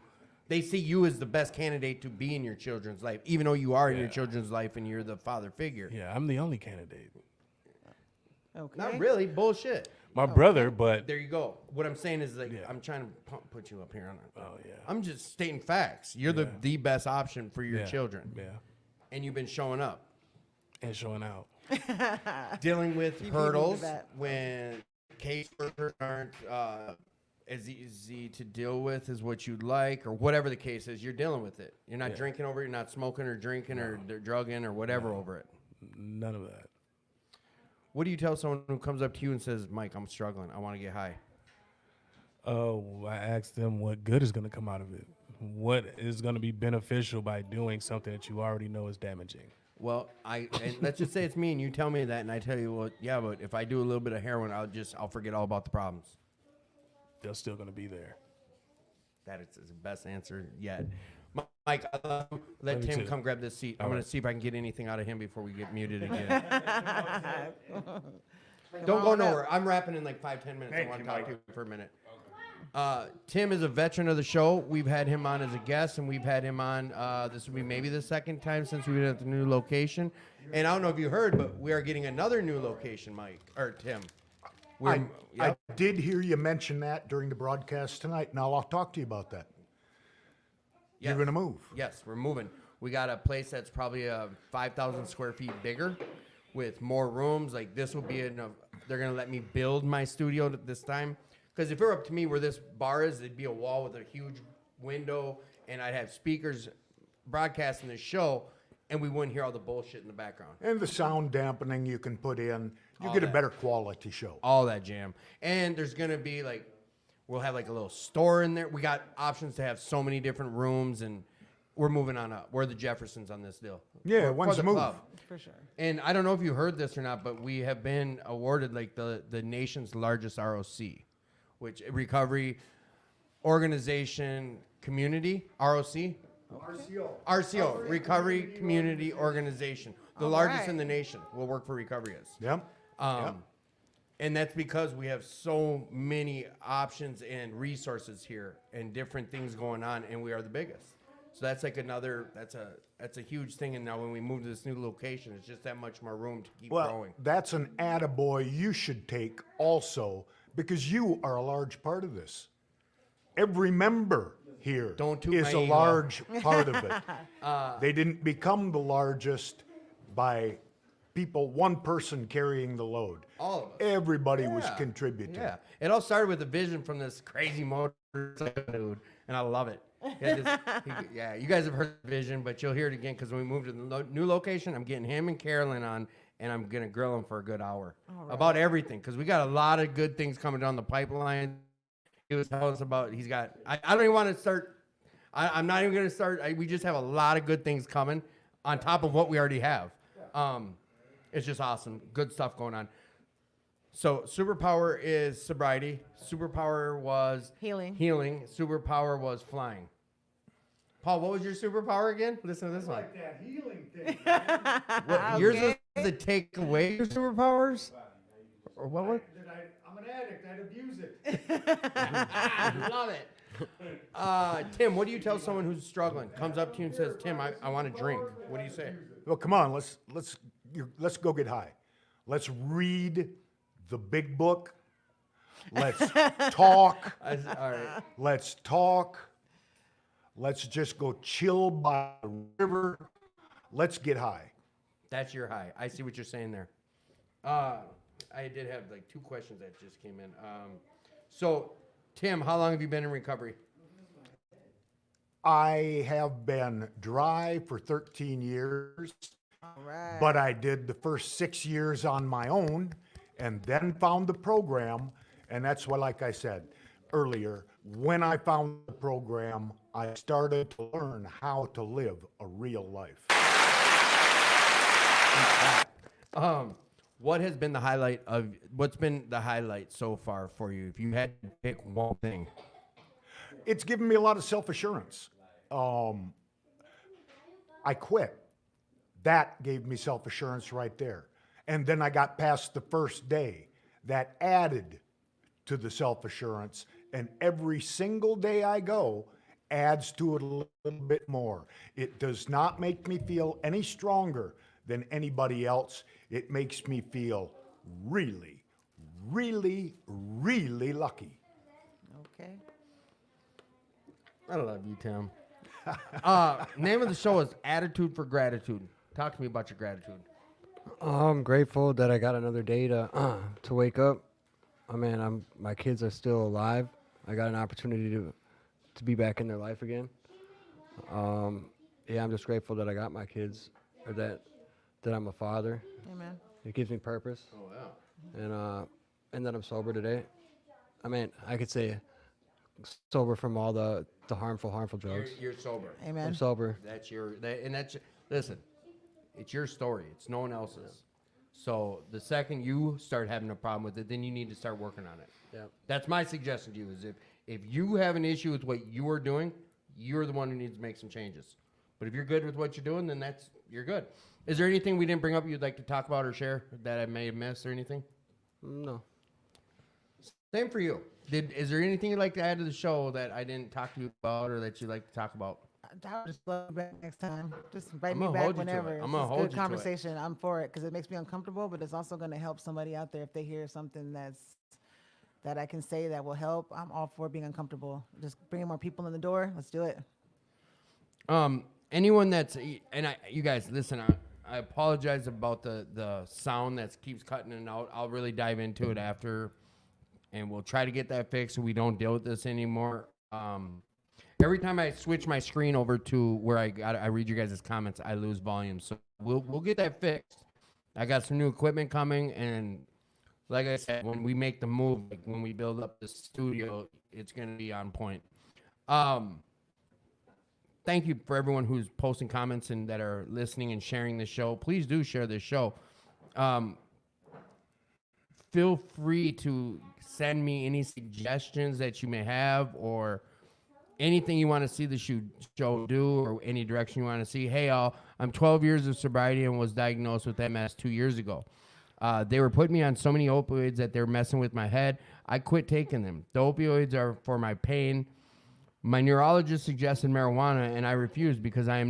They see you as the best candidate to be in your children's life, even though you are in your Yeah. children's life and you're the father figure. Yeah, I'm the only candidate. Okay. Not really. Bullshit. My brother, but There you go. What I'm saying is like Yeah. I'm trying to put you up here on it. oh yeah, I'm just stating facts. You're Yeah. the best option for your yeah, children. Yeah, And you've been showing up. and showing out. Dealing with You beat me to hurdles that. when caseworkers aren't as easy to deal with as what you'd like, or whatever the case is, you're dealing with it. You're not Yeah. drinking over it, you're not smoking or drinking or drugging or whatever over it. None of that. What do you tell someone who comes up to you and says, Mike, I'm struggling, I want to get high? I asked them what good is going to come out of it. What is going to be beneficial by doing something that you already know is damaging? Well, and let's just say it's me and you tell me that, and I tell you, well, yeah, but if I do a little bit of heroin, I'll forget all about the problems. They're still going to be there. That is the best answer yet. Mike, let Me Tim too. come grab this seat. I'm All going right. to see if I can get anything out of him before we get muted again. Don't go nowhere. I'm wrapping in like 5-10 minutes. I Thank want to you, talk to Mike. you for a minute. Tim is a veteran of the show. We've had him on as a guest, and we've had him on. This will be maybe the second time since we've been at the new location. And I don't know if you heard, but we are getting another new location, Mike or Tim. I Yep. did hear you mention that during the broadcast tonight. Now I'll talk to you about that. Yes. You're going to move. Yes, we're moving. We got a place that's probably 5,000 square feet bigger with more rooms. Like this will be enough. They're going to let me build my studio this time. Because if it were up to me where this bar is, it'd be a wall with a huge window and I'd have speakers broadcasting the show and we wouldn't hear all the bullshit in the background. And the sound dampening you can put in. You All get a that. better quality show. All that jam. And there's going to be like, we'll have like a little store in there. We got options to have so many different rooms and we're moving on up. We're the Jeffersons on this deal. Yeah, For when's the the move? club. For sure. And I don't know if you heard this or not, but we have been awarded like the nation's largest ROC, which recovery organization community, ROC. RCO, Recovery Community Organization, the largest in the nation. Will work for Recovery is. Yep. And that's because we have so many options and resources here and different things going on, and we are the biggest. So that's like that's a huge thing. And now when we move to this new location, it's just that much more room to keep Well, growing. that's an attaboy you should take also, because you are a large part of this. Every member here Don't toot is my a ego. large part of it. They didn't become the largest by one person carrying the load. All of us. Everybody was Yeah. contributing. Yeah, it all started with a vision from this crazy motorcycle dude, and I love it. Yeah, you guys have heard the vision, but you'll hear it again because when we move to the new location, I'm getting him and Carolyn on, and I'm gonna grill him for a good hour about everything because we got a lot of good things coming down the pipeline. He was telling us about he's got. I don't even want to start. I'm not even gonna start. We just have a lot of good things coming on top of what we already have. It's just awesome, good stuff going on. So superpower is sobriety. Superpower was Healing. Healing. Superpower was flying. Paul, what was your superpower again? Listen to this one. That healing thing. Yours was to take away your superpowers? Or what was? I'm an addict. I'd abuse it. I love it. Tim, what do you tell someone who's struggling? Comes up to you and says, Tim, I want to drink. What do you say? Well, come on, let's go get high. Let's read the big book. Let's talk. All right. Let's talk. Let's just go chill by the river. Let's get high. That's your high. I see what you're saying there. I did have like 2 questions that just came in. So, Tim, how long have you been in recovery? I have been dry for 13 years, All right. but I did the first 6 years on my own and then found the program. And that's why, like I said earlier, when I found the program, I started to learn how to live a real life. What has been the highlight of what's been the highlight so far for you? If you had to pick one thing, It's given me a lot of self-assurance. I quit. That gave me self-assurance right there. And then I got past the first day. That added to the self-assurance. And every single day I go adds to it a little bit more. It does not make me feel any stronger than anybody else. It makes me feel really, really, really lucky. Okay. I love you, Tim. Name of the show is Attitude for Gratitude. Talk to me about your gratitude. I'm grateful that I got another day to wake up. I mean, my kids are still alive. I got an opportunity to be back in their life again. Yeah, I'm just grateful that I got my kids, or that I'm a father. Amen. It gives me purpose. Oh, wow. And that I'm sober today. I mean, I could say sober from all the harmful drugs. You're sober. Amen. I'm sober. Listen, it's your story. It's no one else's. So the second you start having a problem with it, then you need to start working on it. Yep. That's my suggestion to you is if you have an issue with what you are doing, you're the one who needs to make some changes. But if you're good with what you're doing, then you're good. Is there anything we didn't bring up you'd like to talk about or share that I may have missed or anything? No. Same for you. Is there anything you'd like to add to the show that I didn't talk to you about or that you'd like to talk about? I would just love you back next time. Just invite I'm me gonna back hold you to it. whenever. I'm It's gonna just hold good you to it. conversation. I'm for it because it makes me uncomfortable, but it's also going to help somebody out there if they hear something that I can say that will help. I'm all for being uncomfortable. Just bringing more people in the door. Let's do it. Anyone you guys listen. I apologize about the sound that keeps cutting in and out. I'll really dive into it after, and we'll try to get that fixed so we don't deal with this anymore. Every time I switch my screen over to where I read you guys' comments, I lose volume. So we'll get that fixed. I got some new equipment coming, and like I said, when we make the move, like when we build up the studio, it's gonna be on point. Thank you for everyone who's posting comments and that are listening and sharing the show. Please do share this show. Feel free to send me any suggestions that you may have or anything you want to see the show do or any direction you want to see. Hey, all, I'm 12 years of sobriety and was diagnosed with MS 2 years ago. They were putting me on so many opioids that they were messing with my head. I quit taking them. The opioids are for my pain. My neurologist suggested marijuana, and I refused because I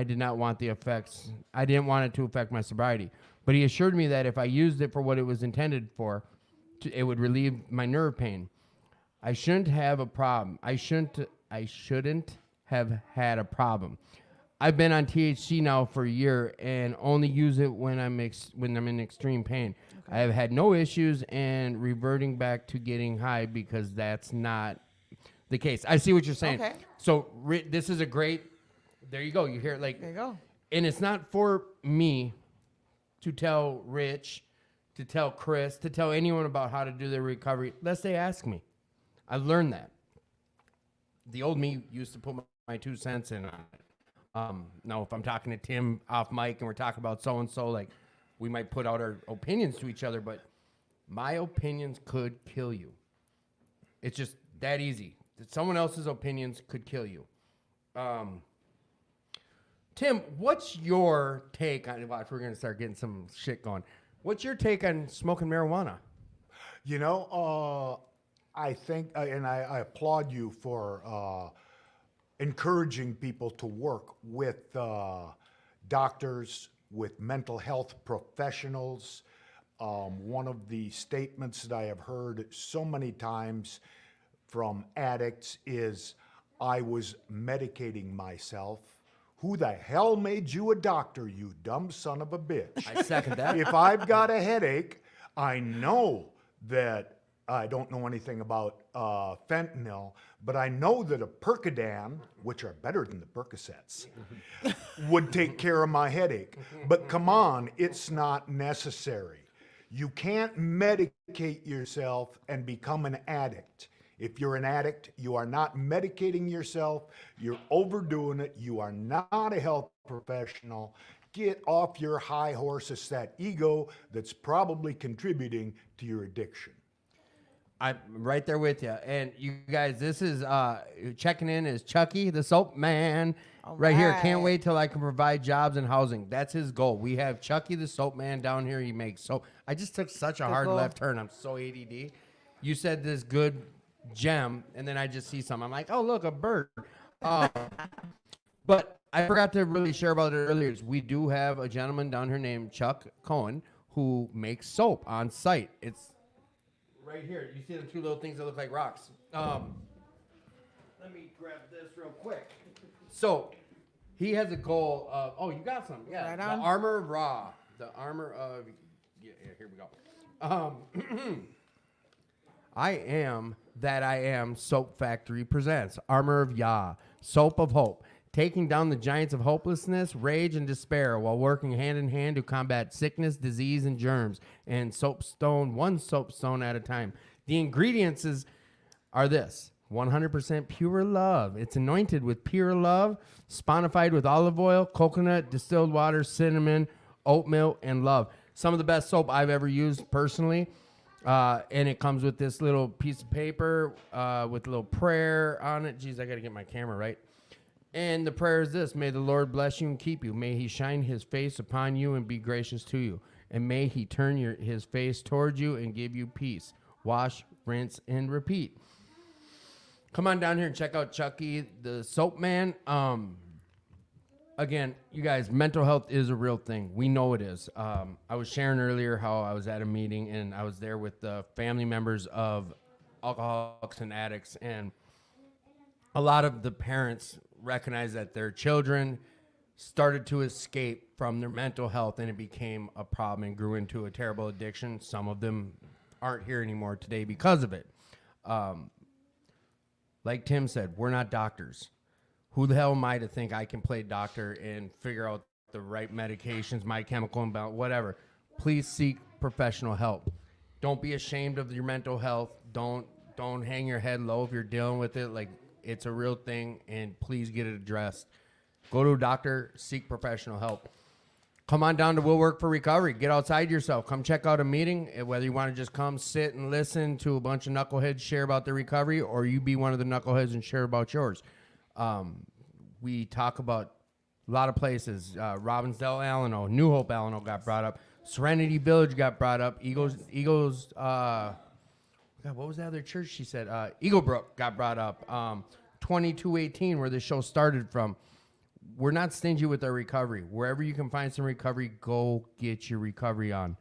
did not want the effects. I didn't want it to affect my sobriety. But he assured me that if I used it for what it was intended for, it would relieve my nerve pain. I shouldn't have a problem. I shouldn't have had a problem. I've been on THC now for a year and only use it when I'm in extreme pain. I have had no issues and reverting back to getting high because that's not the case. I see what you're saying. Okay. So this is a great. There you go. You hear it like. There you go. And it's not for me to tell Rich, to tell Chris, to tell anyone about how to do their recovery, unless they ask me. I learned that. The old me used to put my 2 cents in on it. Now, if I'm talking to Tim off mic and we're talking about so-and-so, like, we might put out our opinions to each other, but my opinions could kill you. It's just that easy. Someone else's opinions could kill you. Tim, what's your take on, watch, we're going to start getting some shit going. What's your take on smoking marijuana? You know, I think, and I applaud you for encouraging people to work with doctors, with mental health professionals. One of the statements that I have heard so many times from addicts is, I was medicating myself. Who the hell made you a doctor, you dumb son of a bitch? I second that. If I've got a headache, I know that I don't know anything about fentanyl, but I know that a Percodan, which are better than the Percocets, would take care of my headache. But come on, it's not necessary. You can't medicate yourself and become an addict. If you're an addict, you are not medicating yourself. You're overdoing it. You are not a health professional. Get off your high horse. It's that ego that's probably contributing to your addiction. I'm right there with you. And you guys, this is checking in is Chucky, the soap man, right here. Can't wait till I can provide jobs and housing. That's his goal. We have Chucky, the soap man, down here. He makes soap. I just took such a hard left turn. I'm so ADD. You said this good gem, and then I just see something. I'm like, oh, look, a bird. But I forgot to really share about it earlier. We do have a gentleman down here named Chuck Cohen who makes soap on site. It's right here. You see the 2 little things that look like rocks. Let me grab this real quick. So he has a goal of, oh, you got some. Yeah, Right the on. Armor of Ra. The Armor of, yeah, here we go. I Am That I Am Soap Factory presents Armor of Yah, Soap of Hope, taking down the giants of hopelessness, rage, and despair while working hand in hand to combat sickness, disease, and germs, and soapstone, one soapstone at a time. The ingredients are this: 100% pure love. It's anointed with pure love, sponified with olive oil, coconut, distilled water, cinnamon, oatmeal, and love. Some of the best soap I've ever used personally. And it comes with this little piece of paper with a little prayer on it. Geez, I got to get my camera right. And the prayer is this: may the Lord bless you and keep you. May he shine his face upon you and be gracious to you. And may he turn his face towards you and give you peace. Wash, rinse, and repeat. Come on down here and check out Chucky, the soap man. Again, you guys, mental health is a real thing. We know it is. I was sharing earlier how I was at a meeting and I was there with the family members of alcoholics and addicts, and a lot of the parents recognized that their children started to escape from their mental health, and it became a problem and grew into a terrible addiction. Some of them aren't here anymore today because of it. Like Tim said, we're not doctors. Who the hell am I to think I can play doctor and figure out the right medications, my chemical imbalance, whatever? Please seek professional help. Don't be ashamed of your mental health. Don't hang your head low if you're dealing with it. Like, it's a real thing, and please get it addressed. Go to a doctor, seek professional help. come on down to We'll Work for Recovery. Get outside yourself. Come check out a meeting. Whether you want to just come sit and listen to a bunch of knuckleheads share about their recovery, or you be one of the knuckleheads and share about yours. We talk about a lot of places. Robbinsdale, Alleno, New Hope, Alleno got brought up. Serenity Village got brought up. Eagles. God, what was the other church she said? Eaglebrook got brought up. 2218, where the show started from. We're not stingy with our recovery. Wherever you can find some recovery, go get your recovery on.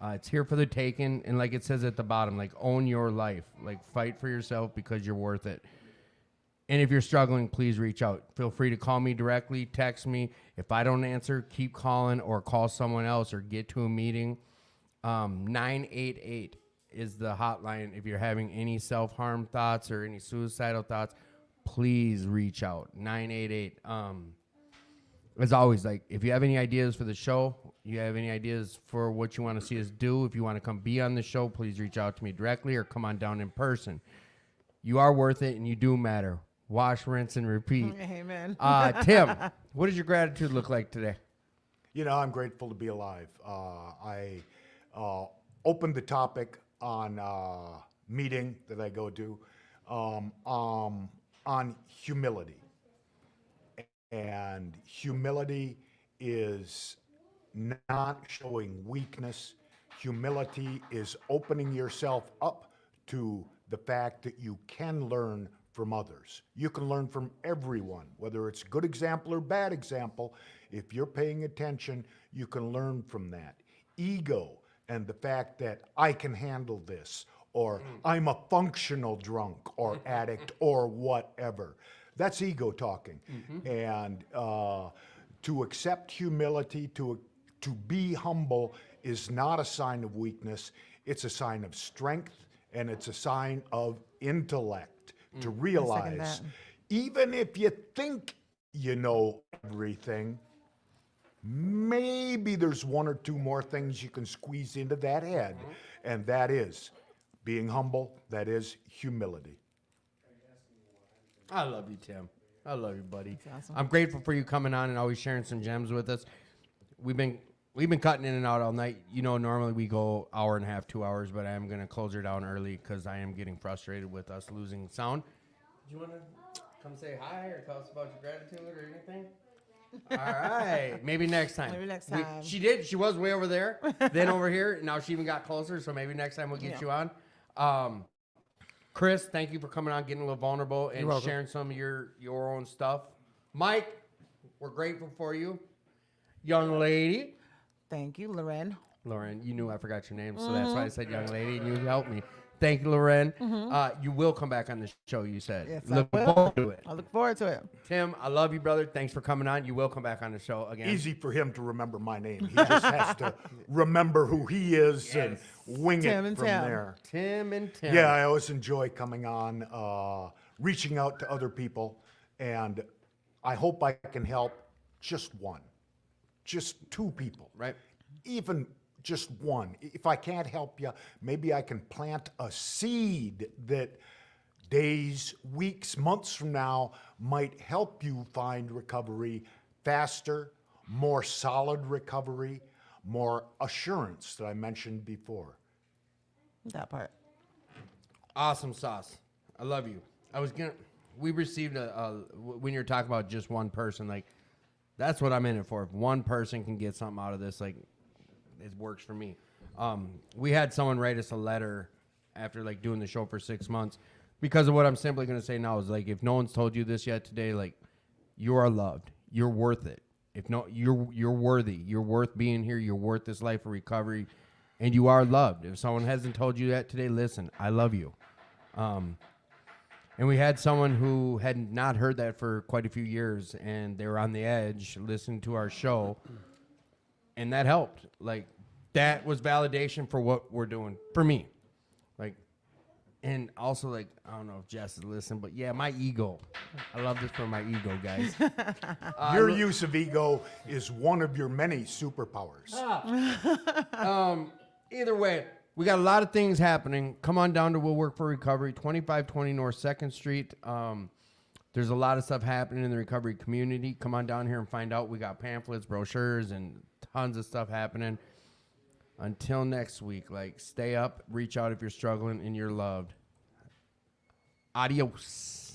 It's here for the taking, and like it says at the bottom, like own your life. Like fight for yourself because you're worth it. And if you're struggling, please reach out. Feel free to call me directly, text me. If I don't answer, keep calling or call someone else or get to a meeting. 988 is the hotline. If you're having any self-harm thoughts or any suicidal thoughts, please reach out. 988. As always, like if you have any ideas for the show, you have any ideas for what you want to see us do, if you want to come be on the show, please reach out to me directly or come on down in person. You are worth it and you do matter. Wash, rinse, and repeat. Amen. Tim, what does your gratitude look like today? You know, I'm grateful to be alive. I opened the topic on a meeting that I go to on humility. And humility is not showing weakness. Humility is opening yourself up to the fact that you can learn from others. You can learn from everyone, whether it's good example or bad example. If you're paying attention, you can learn from that. Ego and the fact that I can handle this, or I'm a functional drunk or addict or whatever. That's ego talking. And to accept humility, to be humble is not a sign of weakness. It's a sign of strength, and it's a sign of intellect to realize, even if you think you know everything, maybe there's one or two more things you can squeeze into that head, and that is being humble, that is humility. I love you, Tim. I love you, buddy. awesome. I'm grateful for you coming on and always sharing some gems with us. We've been cutting in and out all night. You know, normally we go hour and a half, 2 hours, but I am going to close her down early because I am getting frustrated with us losing sound. Do you want to come say hi or tell us about your gratitude or anything? All right. Maybe next time. Maybe next time. She did. She was way over there, then over here. Now she even got closer, so maybe next time we'll get you on. Chris, thank you for coming on, getting a little vulnerable, and sharing some of your own stuff. Mike, we're grateful for you. Young lady. Thank you, Loren. Lauren, you knew I forgot your name, so that's why I said young lady, and you helped me. Thank you, Loren. You will come back on the show, you said. Yes, Look I will. forward to it. I look forward to it. Tim, I love you, brother. Thanks for coming on. You will come back on the show again. Easy for him to remember my name. He just has to remember who he is and wing Tim it and from Tim. there. Tim and Tim. Yeah, I always enjoy coming on, reaching out to other people, and I hope I can help just one, just two people. Right. Even just one. If I can't help you, maybe I can plant a seed that days, weeks, months from now might help you find recovery faster, more solid recovery, more assurance that I mentioned before. That part. Awesome sauce. I love you. We received when you're talking about just one person, like, that's what I'm in it for. If one person can get something out of this, like, it works for me. We had someone write us a letter after like doing the show for 6 months because of what I'm simply going to say now is like, if no one's told you this yet today, like, you are loved. You're worth it. If no, you're worthy. You're worth being here. You're worth this life of recovery, and you are loved. If someone hasn't told you that today, listen, I love you. And we had someone who had not heard that for quite a few years, and they were on the edge listening to our show, and that helped. Like, that was validation for what we're doing for me. Like, and also, like, I don't know if Jess is listening, but yeah, my ego. I love this for my ego, guys. Your use of ego is one of your many superpowers. Either way, we got a lot of things happening. Come on down to We'll Work for Recovery, 2520 North 2nd Street. There's a lot of stuff happening in the recovery community. Come on down here and find out. We got pamphlets, brochures, and tons of stuff happening. Until next week, like, stay up, reach out if you're struggling and you're loved. Adios.